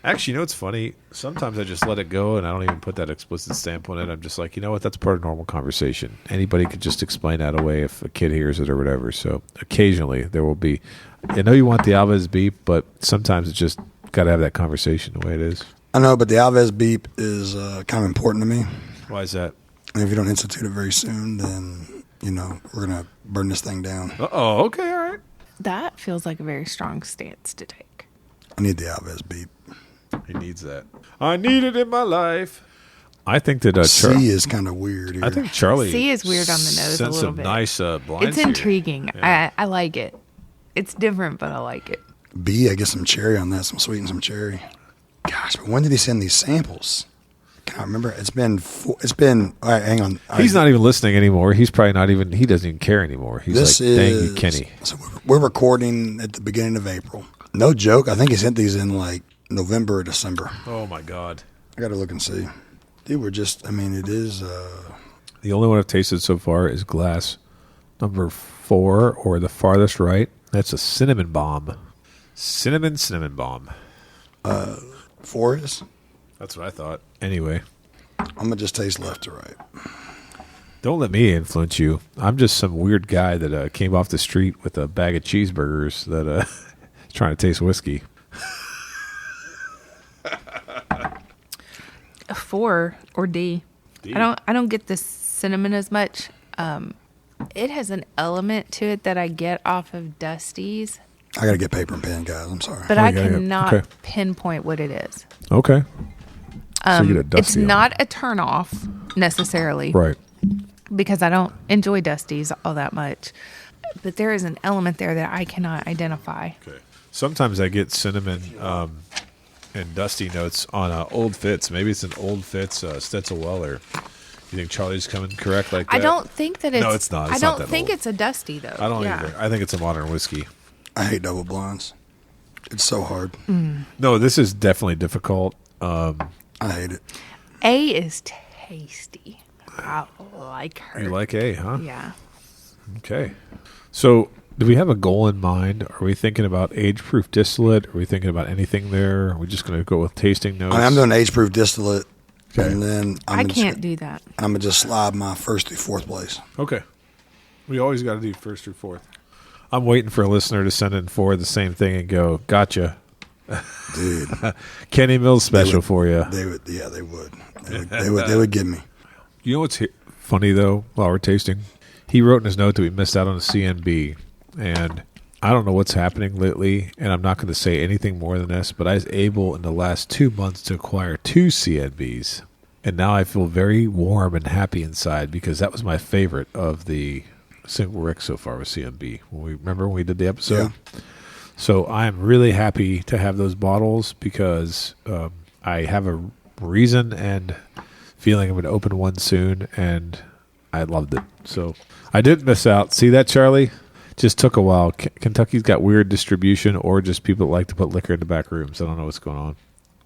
Actually, you know what's funny? Sometimes I just let it go and I don't even put that explicit stamp on it. I'm just like, you know what? That's part of normal conversation. Anybody could just explain that away if a kid hears it or whatever. So occasionally there will be. I know you want the Alves beep, but sometimes it's just got to have that conversation the way it is. I know, but the Alves beep is kind of important to me. Why is that? And if you don't institute it very soon, then, we're going to burn this thing down. Oh, okay, all right. That feels like a very strong stance to take. I need the Alves beep. He needs that. I need it in my life. I think that C is kind of weird here. I think Charlie C is weird on the nose a sent little some bit. nice blinds It's here. intriguing. Yeah. I like it. It's different, but I like it. B, I get some cherry on that, some sweet and some cherry. Gosh, but when did he send these samples? I can't remember. It's been, all right, hang on. He's not even listening anymore. He's probably not even. He doesn't even care anymore. He's This like, dang you, is, Kenny. So we're recording at the beginning of April. No joke. I think he sent these in like November or December. Oh my God. I got to look and see. Dude, it is, The only one I've tasted so far is glass number 4, or the farthest right. That's a cinnamon bomb. Cinnamon bomb. 4 is. That's what I thought. Anyway, I'm going to just taste left to right. don't let me influence you. I'm just some weird guy that came off the street with a bag of cheeseburgers that is trying to taste whiskey. A 4 or D. D. I don't get the cinnamon as much. It has an element to it that I get off of Dusty's, I got to get paper and pen, guys. I'm sorry. but Oh, I you gotta get- cannot okay. pinpoint what it is. Okay. So you get a It's dusty on. not a turn off necessarily, Right. because I don't enjoy Dusty's all that much. But there is an element there that I cannot identify. Okay. Sometimes I get cinnamon and dusty notes on Old Fitz. Maybe it's an Old Fitz Stetzel Weller. You think Charlie's coming correct like that? I don't think that it's. No, it's not. I It's not don't that think old. it's a Dusty though. I don't Yeah. either. I think it's a modern whiskey. I hate double blondes. It's so hard. No, this is definitely difficult. I hate it. A is tasty. I like her. You like A, huh? Yeah. Okay. So, do we have a goal in mind? Are we thinking about age-proof distillate? Are we thinking about anything there? Are we just going to go with tasting notes? I'm doing age-proof distillate, Okay. and then I can't do that. I'm gonna just slide my first through fourth place. Okay. We always got to do first through fourth. I'm waiting for a listener to send in forward the same thing and go, gotcha. Dude. Kenny Mills special for you. They would. Yeah, they would. They would give me. You know what's funny, though, while we're tasting? He wrote in his note that we missed out on a CNB, and I don't know what's happening lately, and I'm not going to say anything more than this, but I was able in the last 2 months to acquire 2 CNBs, and now I feel very warm and happy inside because that was my favorite of the single Rick so far with CNB. Remember when we did the episode? Yeah. So I'm really happy to have those bottles because I have a reason and feeling I'm going to open one soon, and I loved it. So I didn't miss out. See that, Charlie? Just took a while. Kentucky's got weird distribution, or just people that like to put liquor in the back rooms. I don't know what's going on.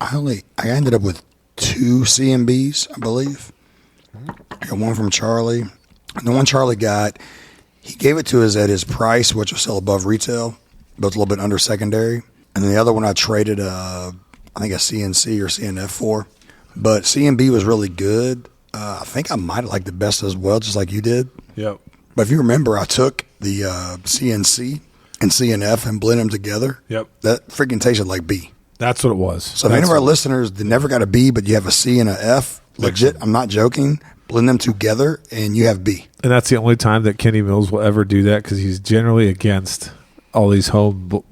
I ended up with 2 CMBs, I believe. I got one from Charlie. And the one Charlie got, he gave it to us at his price, which was still above retail, but it's a little bit under secondary. And then the other one I traded, I think a CNC or CNF for. But CMB was really good. I think I might have liked it best as well, just like you did. Yep. But if you remember, I took the CNC and CNF and blend them together. Yep. That freaking tasted like B. That's what it was. So if any of our listeners that never got a B, but you have a C and a F, legit, I'm not joking, blend them together and you have B. And that's the only time that Kenny Mills will ever do that because he's generally against all these home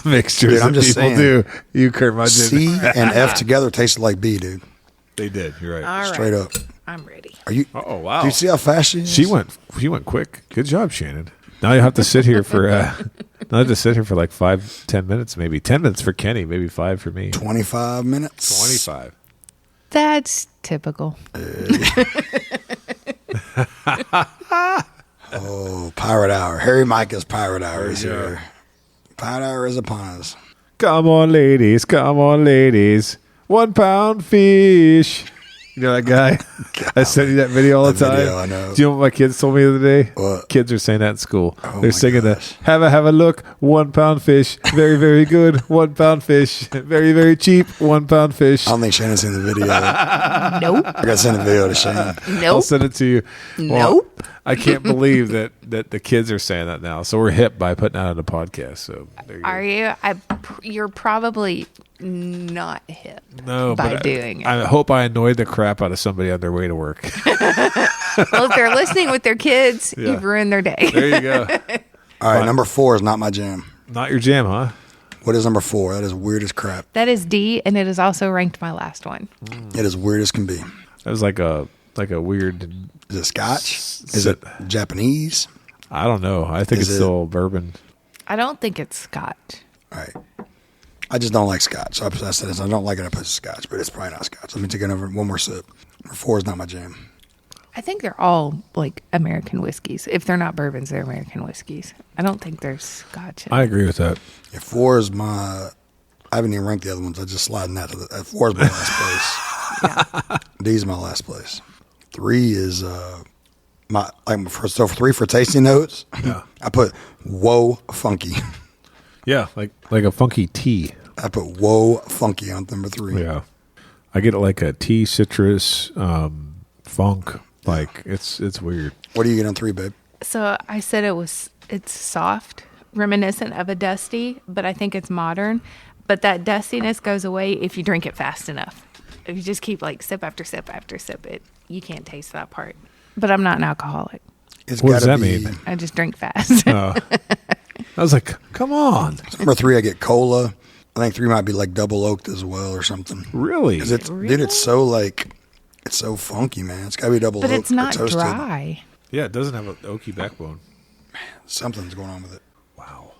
mixtures Dude, I'm that just people saying, do. You curmudgeon. C and F together tasted like B, dude. They did. You're right. All right. Straight up. I'm ready. Are you? Oh wow! Do you see how fast she is? She went quick. Good job, Shannon. Now you have to sit here for now to sit here for like 5-10 minutes, maybe 10 minutes for Kenny, maybe 5 for me. 25 minutes. 25. That's typical. Oh, Pirate Hour. Harry Micah's Pirate Hour is here. Pirate Hour is upon us. Come on, ladies. Come on, ladies. 1 pound fish. You know that guy? I send you that video all the time. Video, I know. Do you know what my kids told me the other day? What? Kids are saying that in school. Oh, They're my singing gosh. the have a look, 1 pound fish, very, very good, 1 pound fish, very, very cheap, 1 pound fish. I don't think Shannon's seen the video. Nope. I got to send a video to Shannon. I'll Nope. send it to you. Nope. I can't believe that the kids are saying that now. So we're hip by putting out on the podcast. So there you Are you? You're probably not hip No, by but doing it. I hope I annoyed the crap out of somebody on their way to work. Well, if they're listening with their kids, Yeah. you've ruined their day. There you go. All right, number 4 is not my jam. Not your jam, huh? What is number 4? That is weird as crap. That is D, and it is also ranked my last one. It is weird as can be. That was like a weird. Is it Scotch? Is it Japanese? I don't know. I think Is it's it- still bourbon. I don't think it's Scotch. All right. I just don't like Scotch. So I said this. I don't like it. I put Scotch, but it's probably not Scotch. Let me take another one more sip. Number 4 is not my jam. I think they're all like American whiskeys. If they're not bourbons, they're American whiskeys. I don't think there's Scotch. I agree with that. Yeah, 4 is my. I haven't even ranked the other ones. I just sliding that to the. 4 is my last place. D is my last place. 3 is my so 3 for tasting notes. Yeah. I put whoa funky. Yeah, like a funky tea. I put whoa funky on number 3. Yeah, I get like a tea, citrus, funk. Like it's weird. What do you get on 3, babe? So I said it's soft, reminiscent of a dusty, but I think it's modern. But that dustiness goes away if you drink it fast enough. If you just keep like sip after sip after sip, you can't taste that part. But I'm not an alcoholic. It's What does gotta that be- mean? I just drink fast. I was like, come on, Number 3, I get cola. I think 3 might be like double oaked as well or something. really? 'Cause dude, it's so like, it's so funky, man. It's gotta be double But oaked. it's not or toasted. dry. Yeah, it doesn't have an oaky backbone. Something's going on with it. Wow.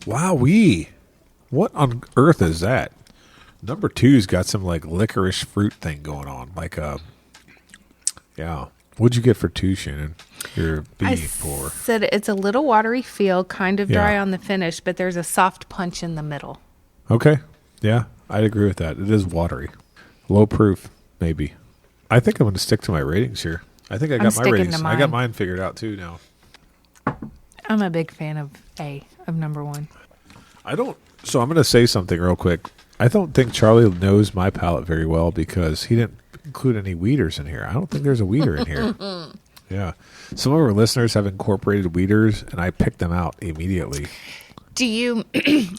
Wowee. What on earth is that? Number 2's got some like licorice fruit thing going on. Like yeah. What'd you get for 2, Shannon? Your I B4. said it's a little watery feel, kind of dry Yeah. on the finish, but there's a soft punch in the middle. Okay. Yeah, I'd agree with that. It is watery. Low proof, maybe. I think I'm going to stick to my ratings here. I think I got my sticking ratings. to I got mine. mine figured out too now. I'm a big fan of number 1. So I'm going to say something real quick. I don't think Charlie knows my palate very well because he didn't include any weeders in here. I don't think there's a weeder in here. Yeah. Some of our listeners have incorporated weeders, and I picked them out immediately. Do you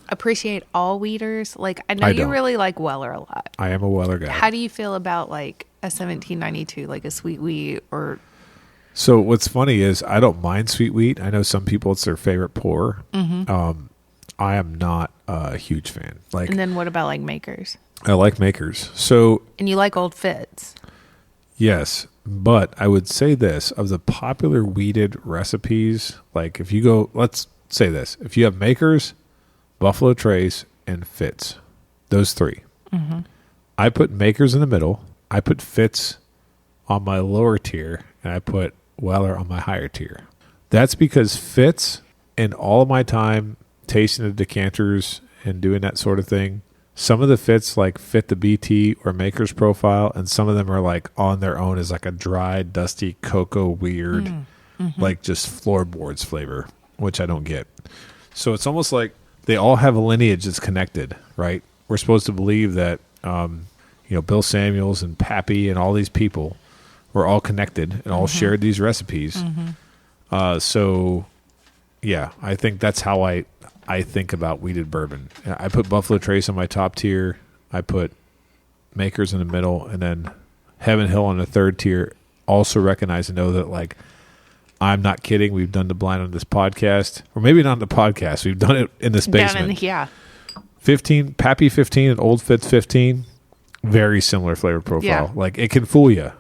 appreciate all weeders? Like, I know I you don't. really like Weller a lot. I am a Weller guy. How do you feel about like a 1792, like a sweet wheat or? So what's funny is I don't mind sweet wheat. I know some people it's their favorite pour. I am not a huge fan. Like, And then what about like makers? I like makers. So And you like Old Fits? yes, but I would say this of the popular wheated recipes. Like if you go, let's say this: if you have makers, Buffalo Trace, and Fitz, those three. I put makers in the middle. I put Fitz on my lower tier, and I put Weller on my higher tier. That's because Fitz, in all of my time tasting the decanters and doing that sort of thing, some of the Fitz like fit the BT or Maker's profile, and some of them are like on their own as like a dry, dusty, cocoa weird, like just floorboards flavor, which I don't get. So it's almost like they all have a lineage that's connected, right? We're supposed to believe that, Bill Samuels and Pappy and all these people were all connected and all shared these recipes. So, yeah, I think that's how I think about wheated bourbon. I put Buffalo Trace on my top tier. I put Makers in the middle, and then Heaven Hill on the third tier. Also recognize and know that, like, I'm not kidding. We've done the blind on this podcast, or maybe not on the podcast. We've done it in this basement. Yeah. 15 Pappy 15 and Old Fitz 15, very similar flavor profile. Yeah. Like it can fool you.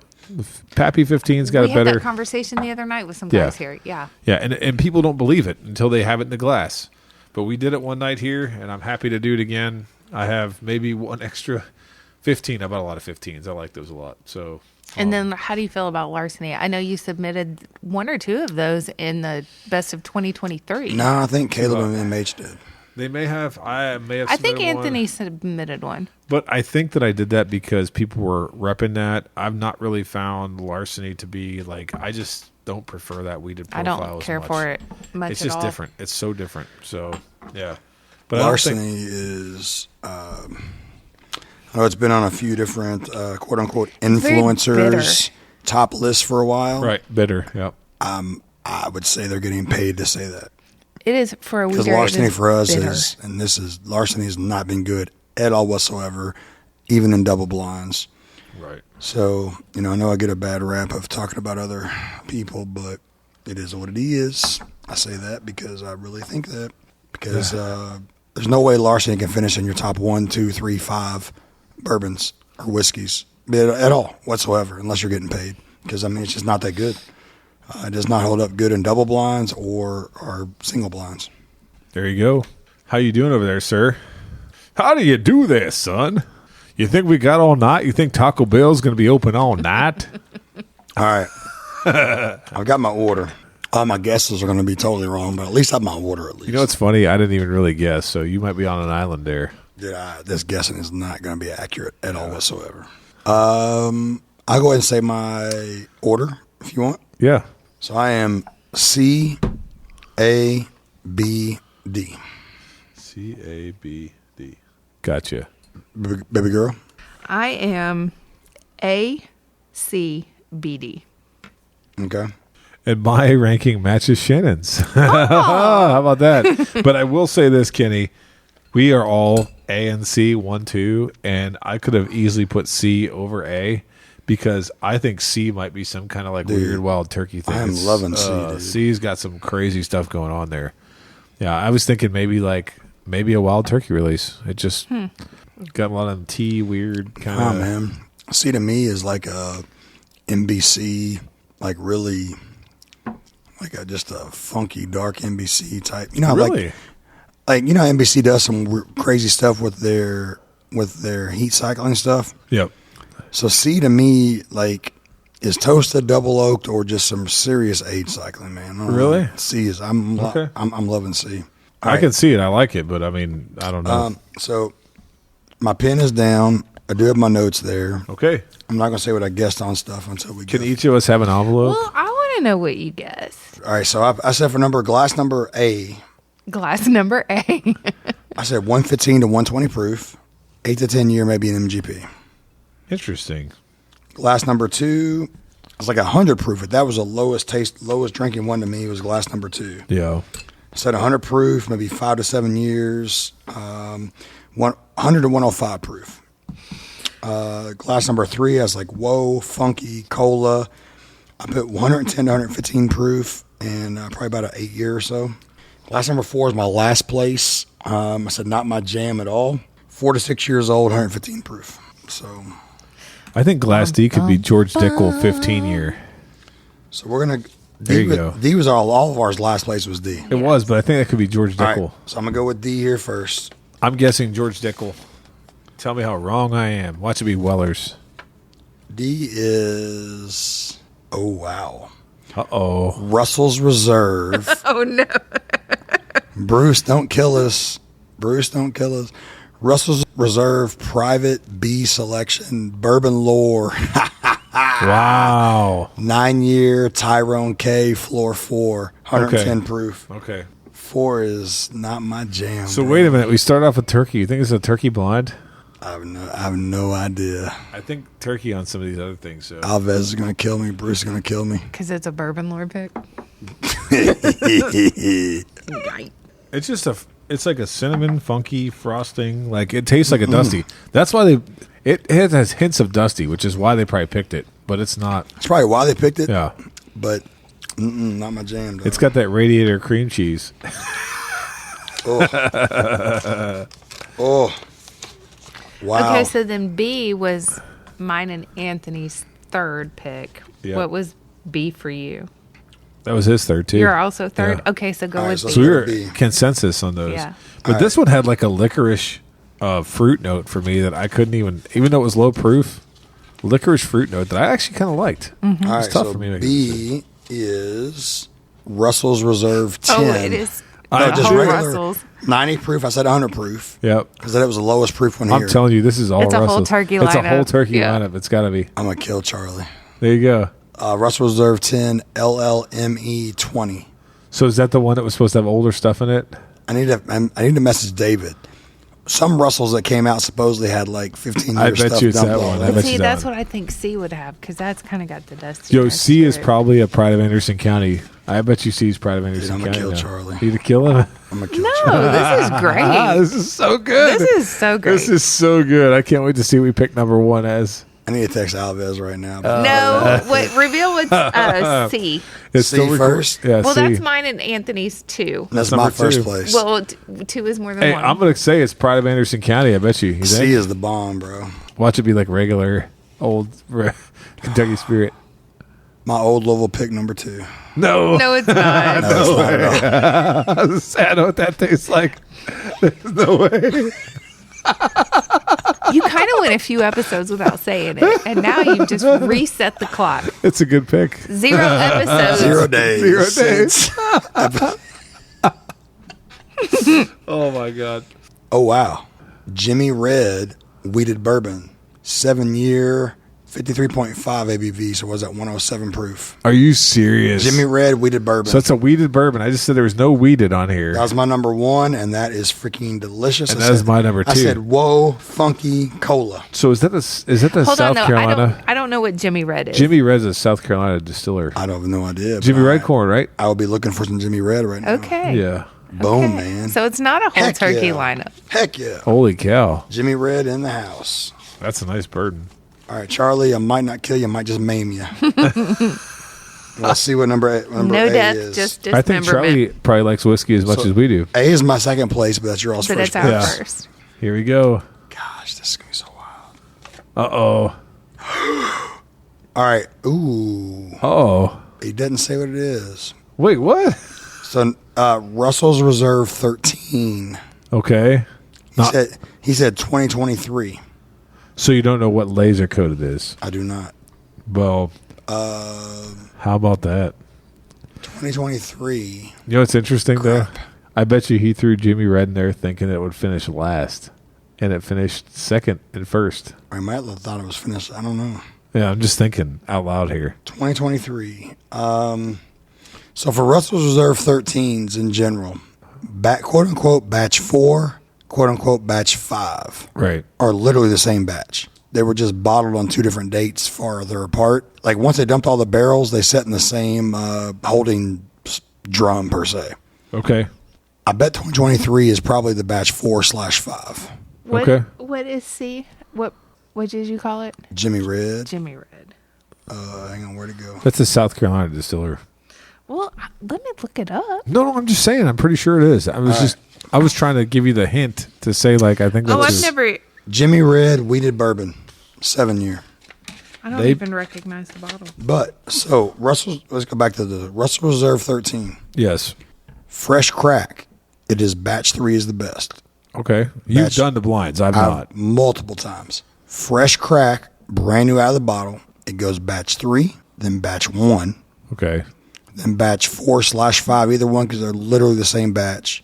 Pappy 15's got We a had better. that conversation the other night with some Yeah. guys here. Yeah. Yeah, and people don't believe it until they have it in the glass. But we did it one night here, and I'm happy to do it again. I have maybe one extra 15. I bought a lot of 15s. I like those a lot. So. And then how do you feel about larceny? I know you submitted one or two of those in the best of 2023. No, I think Caleb and MH did. They may have. I may have. I think submitted one. Anthony submitted one. But I think that I did that because people were repping that. I've not really found larceny to be like. I just don't prefer that weeded I profile. don't as care much. for it much It's at just all. different. It's so different. So yeah. But I don't Larceny think, is, I know it's been on a few different quote unquote very influencers top lists for a while. right, bitter. Yep. I would say they're getting paid to say that. It is for a Because weeder. larceny for us bitter. larceny has not been good at all whatsoever, even in double blinds. Right. So, I know I get a bad rap of talking about other people, but it is what it is. I say that because I really think that. Because there's no way larceny can finish in your top 1, 2, 3, 5 bourbons or whiskeys at all whatsoever, unless you're getting paid. Because, it's just not that good. It does not hold up good in double blinds or single blinds. There you go. How you doing over there, sir? How do you do this, son? You think we got all night? You think Taco Bell's going to be open all night? All right. I've got my order. All my guesses are going to be totally wrong, but at least I have my order at least. You know what's funny? I didn't even really guess, so you might be on an island there. This guessing is not going to be accurate at all whatsoever. I'll go ahead and say my order if you want. Yeah. So I am C, A, B, D. C-A-B-D. Gotcha. Baby girl. I am ACBD. Okay. And my ranking matches Shannon's. How about that? But I will say this, Kenny. We are all A and C, 1, 2, and I could have easily put C over A because I think C might be some kind of like weird wild turkey thing. I am loving C, dude. C's got some crazy stuff going on there. Yeah, I was thinking maybe a wild turkey release. It just got a lot of tea, weird kind of. Oh, man. C to me is like a NBC, like really, like just a funky, dark NBC type. Really? NBC does some crazy stuff with their heat cycling stuff. Yep. So C to me, like, is toasted, double oaked, or just some serious age cycling, man. I don't Really? know. C is I'm loving C. All I right. can see it. I like it, but I mean, I don't know. So my pen is down. I do have my notes there. Okay. I'm not gonna say what I guessed on stuff until we Can go. each of us have an envelope? Well, I want to know what you guessed. All right. So I said for glass number A. Glass number A. I said 115 to 120 proof, 8 to 10 year, maybe an MGP. Interesting. Glass number 2, It's like 100 proof. If that was the lowest drinking one to me, was glass number 2. Yeah. I said 100 proof, maybe 5 to 7 years. 100 to 105 proof. Glass number 3 has like whoa, funky, cola. I put 110 to 115 proof and probably about an 8 year or so. Glass number 4 is my last place. I said not my jam at all. 4 to 6 years old, 115 proof. So I think Glass D could be George Dickel 15 year. So we're gonna. There you go. D was all of ours. Last place was D. It was, but I think that could be George All Dickel. right, so I'm gonna go with D here first. I'm guessing George Dickel. Tell me how wrong I am. Watch it be Weller's. D is. Oh wow. Uh-oh. Russell's Reserve. Oh no. Bruce, don't kill us. Bruce, don't kill us. Russell's Reserve Private B Selection Bourbon Lore. Wow. 9 year Tyrone K Floor 4. 110 proof. Okay. 4 is not my jam. So bro. wait a minute. We start off with turkey. You think it's a turkey blind? I have no idea. I think turkey on some of these other things. So. Alves is going to kill me. Bruce is going to kill me. Because it's a bourbon lore pick. It's just it's like a cinnamon funky frosting. Like it tastes like a dusty. That's why it has hints of dusty, which is why they probably picked it. But it's not. That's probably why they picked it. Yeah. But not my jam, though. It's got that radiator cream cheese. Oh. Oh. Wow. Okay, so then B was mine and Anthony's third pick. Yeah. What was B for you? That was his third too. You're also third? Yeah. Okay, so go All right, with so B. So we were B. consensus on those. Yeah. But this one had like a licorice fruit note for me that I couldn't even though it was low proof, licorice fruit note that I actually kind of liked. Mm-hmm. All It's right, tough so for me to B is Russell's Reserve 10. Oh, it is. No, the just whole regular. Russell's. 90 proof. I said 100 proof. Yep. Because that was the lowest proof one here. I'm telling you, this is all It's a whole Russell's. turkey It's a whole lineup. turkey Yeah. lineup. It's got to be. I'm going to kill Charlie. There you go. Russell Reserve 10 LLME 20. So is that the one that was supposed to have older stuff in it? I need to message David. Some Russells that came out supposedly had like 15 I years bet stuff you it's dumped that all one. over I it. bet See, you that's that what I think C would have because that's kind of got the dusty. Yo, C is to it. probably a Pride of Anderson County. I bet you C is Pride of Anderson I'm gonna County. kill now. Charlie. You to kill him? I'm going to kill No, Charlie. this is great. This is so good. This is so great. This is so good. I can't wait to see what we pick number one as. I need to text Alves right now. No, reveal what's C. It's C still first? Yeah, Well, C. that's mine and Anthony's too. That's number my first two. place. Well, two is more than Hey, one. I'm going to say it's Pride of Anderson County. I bet you. You C think? is the bomb, bro. Watch it be like regular old Kentucky Spirit. My old Louisville pick number 2. No. No, it's not. No, it's not at all. I know what that tastes like. There's no way. You kind of went a few episodes without saying it, and now you've just reset the clock. It's a good pick. 0 episodes. 0 days. 0 days. since- Oh, my God. Oh, wow. Jimmy Red Wheated Bourbon. 7 year, 53.5 ABV. So was that 107 proof? Are you serious? Jimmy Red Wheated Bourbon. So that's a weeded bourbon. I just said there was no weeded on here. That was my number 1, and that is freaking delicious. And I that is said- my number 2. I said, whoa, funky cola. So is that the Hold South on, though. Carolina? I don't know what Jimmy Red is. Jimmy Red's a South Carolina distiller. I don't have no idea. Jimmy but Red corn, right? I will be looking for some Jimmy Red right now. Okay. Yeah. Boom, Okay. man. So it's not a whole Heck turkey yeah. lineup. Heck yeah. Holy cow. Jimmy Red in the house. That's a nice burden. All right, Charlie, I might not kill you. I might just maim you. Let's see what number No A death, is. just I think dismemberment. Charlie probably likes whiskey as much So- as we do. A is my second place, but that's your all's But first it's our place. Yeah. first. Here we go. Gosh, this is going to be so wild. Uh-oh. All right. Ooh. Uh-oh. He doesn't say what it is. Wait, what? So Russell's Reserve 13. Okay. Not, He said 2023. so you don't know what laser coat it is. I do not. Well, how about that? 2023. You know what's interesting, Crap. though? I bet you he threw Jimmy Red in there thinking it would finish last. And it finished second and first. I might have thought it was finished. I don't know. Yeah, I'm just thinking out loud here. 2023. So for Russell's Reserve 13s in general, quote unquote batch 4, quote unquote batch 5 Right. are literally the same batch. they were just bottled on 2 different dates farther apart. Like once they dumped all the barrels, they set in the same holding drum per se. Okay. I bet 2023 is probably the batch 4/5. Okay. What is C? What did you call it? Jimmy Red. Jimmy Red. Hang on, where'd it go? That's a South Carolina distiller. Well, let me look it up. No, I'm just saying. I'm pretty sure it is. I was trying to give you the hint to say like I think. I've That's never. Jimmy Red Wheated Bourbon, 7-year. I don't even recognize the bottle. But so Russell, let's go back to the Russell Reserve 13. Yes. Fresh crack. It is batch 3 is the best. Okay. You've done the blinds. I've not. Multiple times. Fresh crack, brand new out of the bottle. It goes batch 3, then batch 1, Okay. then batch 4/5, either one because they're literally the same batch.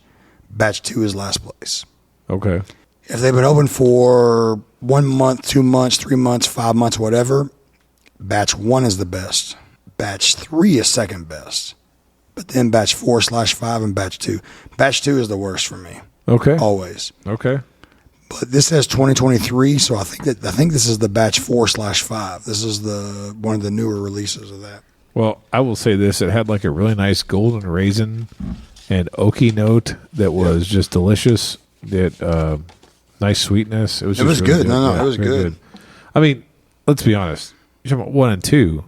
Batch 2 is last place. Okay. If they've been open for 1 month, 2 months, 3 months, 5 months, whatever, batch 1 is the best. Batch 3 is second best. But then batch 4/5 and batch 2. Batch 2 is the worst for me. Okay. Always. Okay. But this says 2023, so I think this is the batch 4/5. This is one of the newer releases of that. Well, I will say this: it had like a really nice golden raisin and oaky note that was just delicious. It nice sweetness. It was really good. No, it was very good. I mean, let's be honest. You're talking about 1 and 2.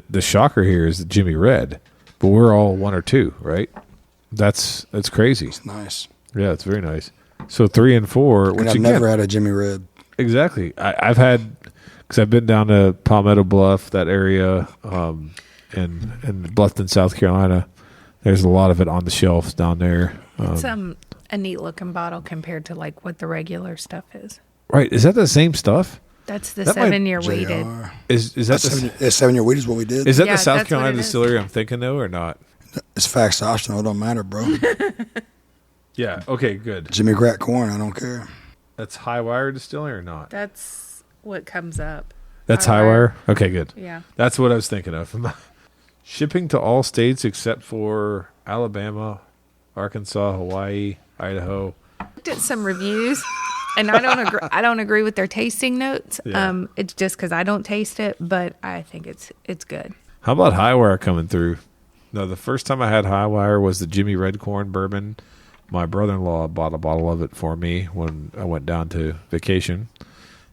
The shocker here is the Jimmy Red, but we're all 1 or 2, right? That's crazy. It's nice. Yeah, it's very nice. So 3 and 4, which And I've again, never had a Jimmy Red. exactly. I've had because I've been down to Palmetto Bluff, that area, in Bluffton, South Carolina. There's a lot of it on the shelves down there. It's a neat looking bottle compared to like what the regular stuff is. Right? Is that the same stuff? That's the That might- 7-year weighted. JR. Is that the 7-year wheat is what we did. is that Yeah, the South that's what Carolina it is. distillery I'm thinking though, or not? It's facts optional. It don't matter, bro. Yeah. Okay. Good. Jimmy Crack Corn. I don't care. That's High Wire Distilling or not? That's what comes up. That's High High Wire. Wire. Okay. Good. Yeah. That's what I was thinking of. Shipping to all states except for Alabama, Arkansas, Hawaii, Idaho. Looked at some reviews, and I don't agree with their tasting notes. Yeah. It's just because I don't taste it, but I think it's good. How about High Wire coming through? No, the first time I had High Wire was the Jimmy Red Corn bourbon. My brother-in-law bought a bottle of it for me when I went down to vacation.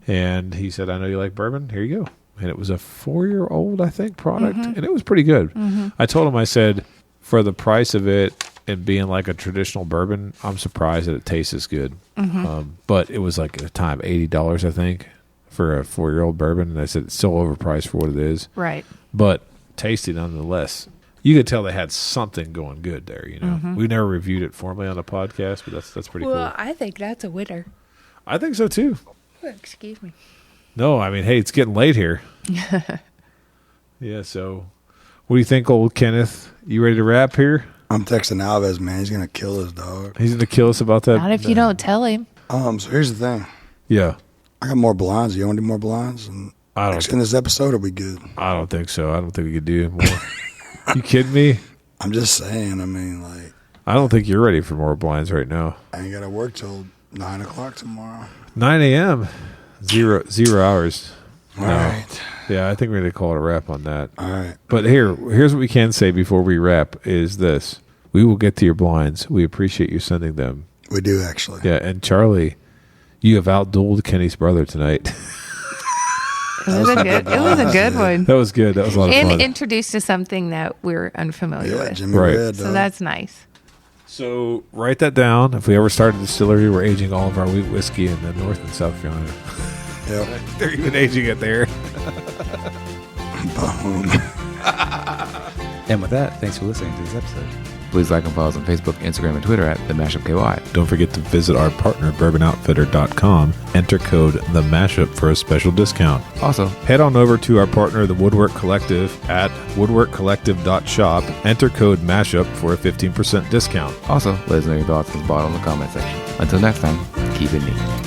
And he said, I know you like bourbon. Here you go. And it was a 4-year-old, I think, product. And it was pretty good. I told him, I said, for the price of it and being like a traditional bourbon, I'm surprised that it tastes as good. But it was like at the time $80, I think, for a 4-year-old bourbon. And I said, it's still overpriced for what it is. Right. But tasty nonetheless. You could tell they had something going good there, you know. We never reviewed it formally on the podcast, but that's pretty Well, cool. I think that's a winner. I think so too. Oh, excuse me. No, I mean, hey, it's getting late here. Yeah, so what do you think, old Kenneth? You ready to wrap here? I'm texting Alves, man. He's gonna kill his dog. He's going to kill us about that. Not if you don't tell him. So here's the thing. Yeah. I got more blinds. You want to do more blinds? And I don't in this episode, will be good. I don't think so. I don't think we could do more. You kidding me? I'm just saying. I mean, like, I don't think you're ready for more blinds right now. I ain't gotta work till 9 o'clock tomorrow. 9 a.m. Zero hours. All right. Yeah, I think we're going to call it a wrap on that. All right. But here's what we can say before we wrap is this. We will get to your blinds. We appreciate you sending them. We do actually. Yeah, and Charlie, you have outdueled Kenny's brother tonight. It was a good one. That was good. That was a lot of And fun. introduced to something that we're unfamiliar Yeah, with. Jimmy Right. Red. So dog. that's nice. So write that down. If we ever start a distillery, we're aging all of our wheat whiskey in the North and South Carolina. Yep. They're even aging it there. Boom. And with that, thanks for listening to this episode. Please like and follow us on Facebook, Instagram, and Twitter at The Mashup KY. Don't forget to visit our partner, bourbonoutfitter.com. Enter code THEMASHUP for a special discount. Also, Head on over to our partner, the Woodwork Collective, at woodworkcollective.shop. Enter code MASHUP for a 15% discount. let us know your thoughts on this bottle in the comment section. Until next time, keep it neat.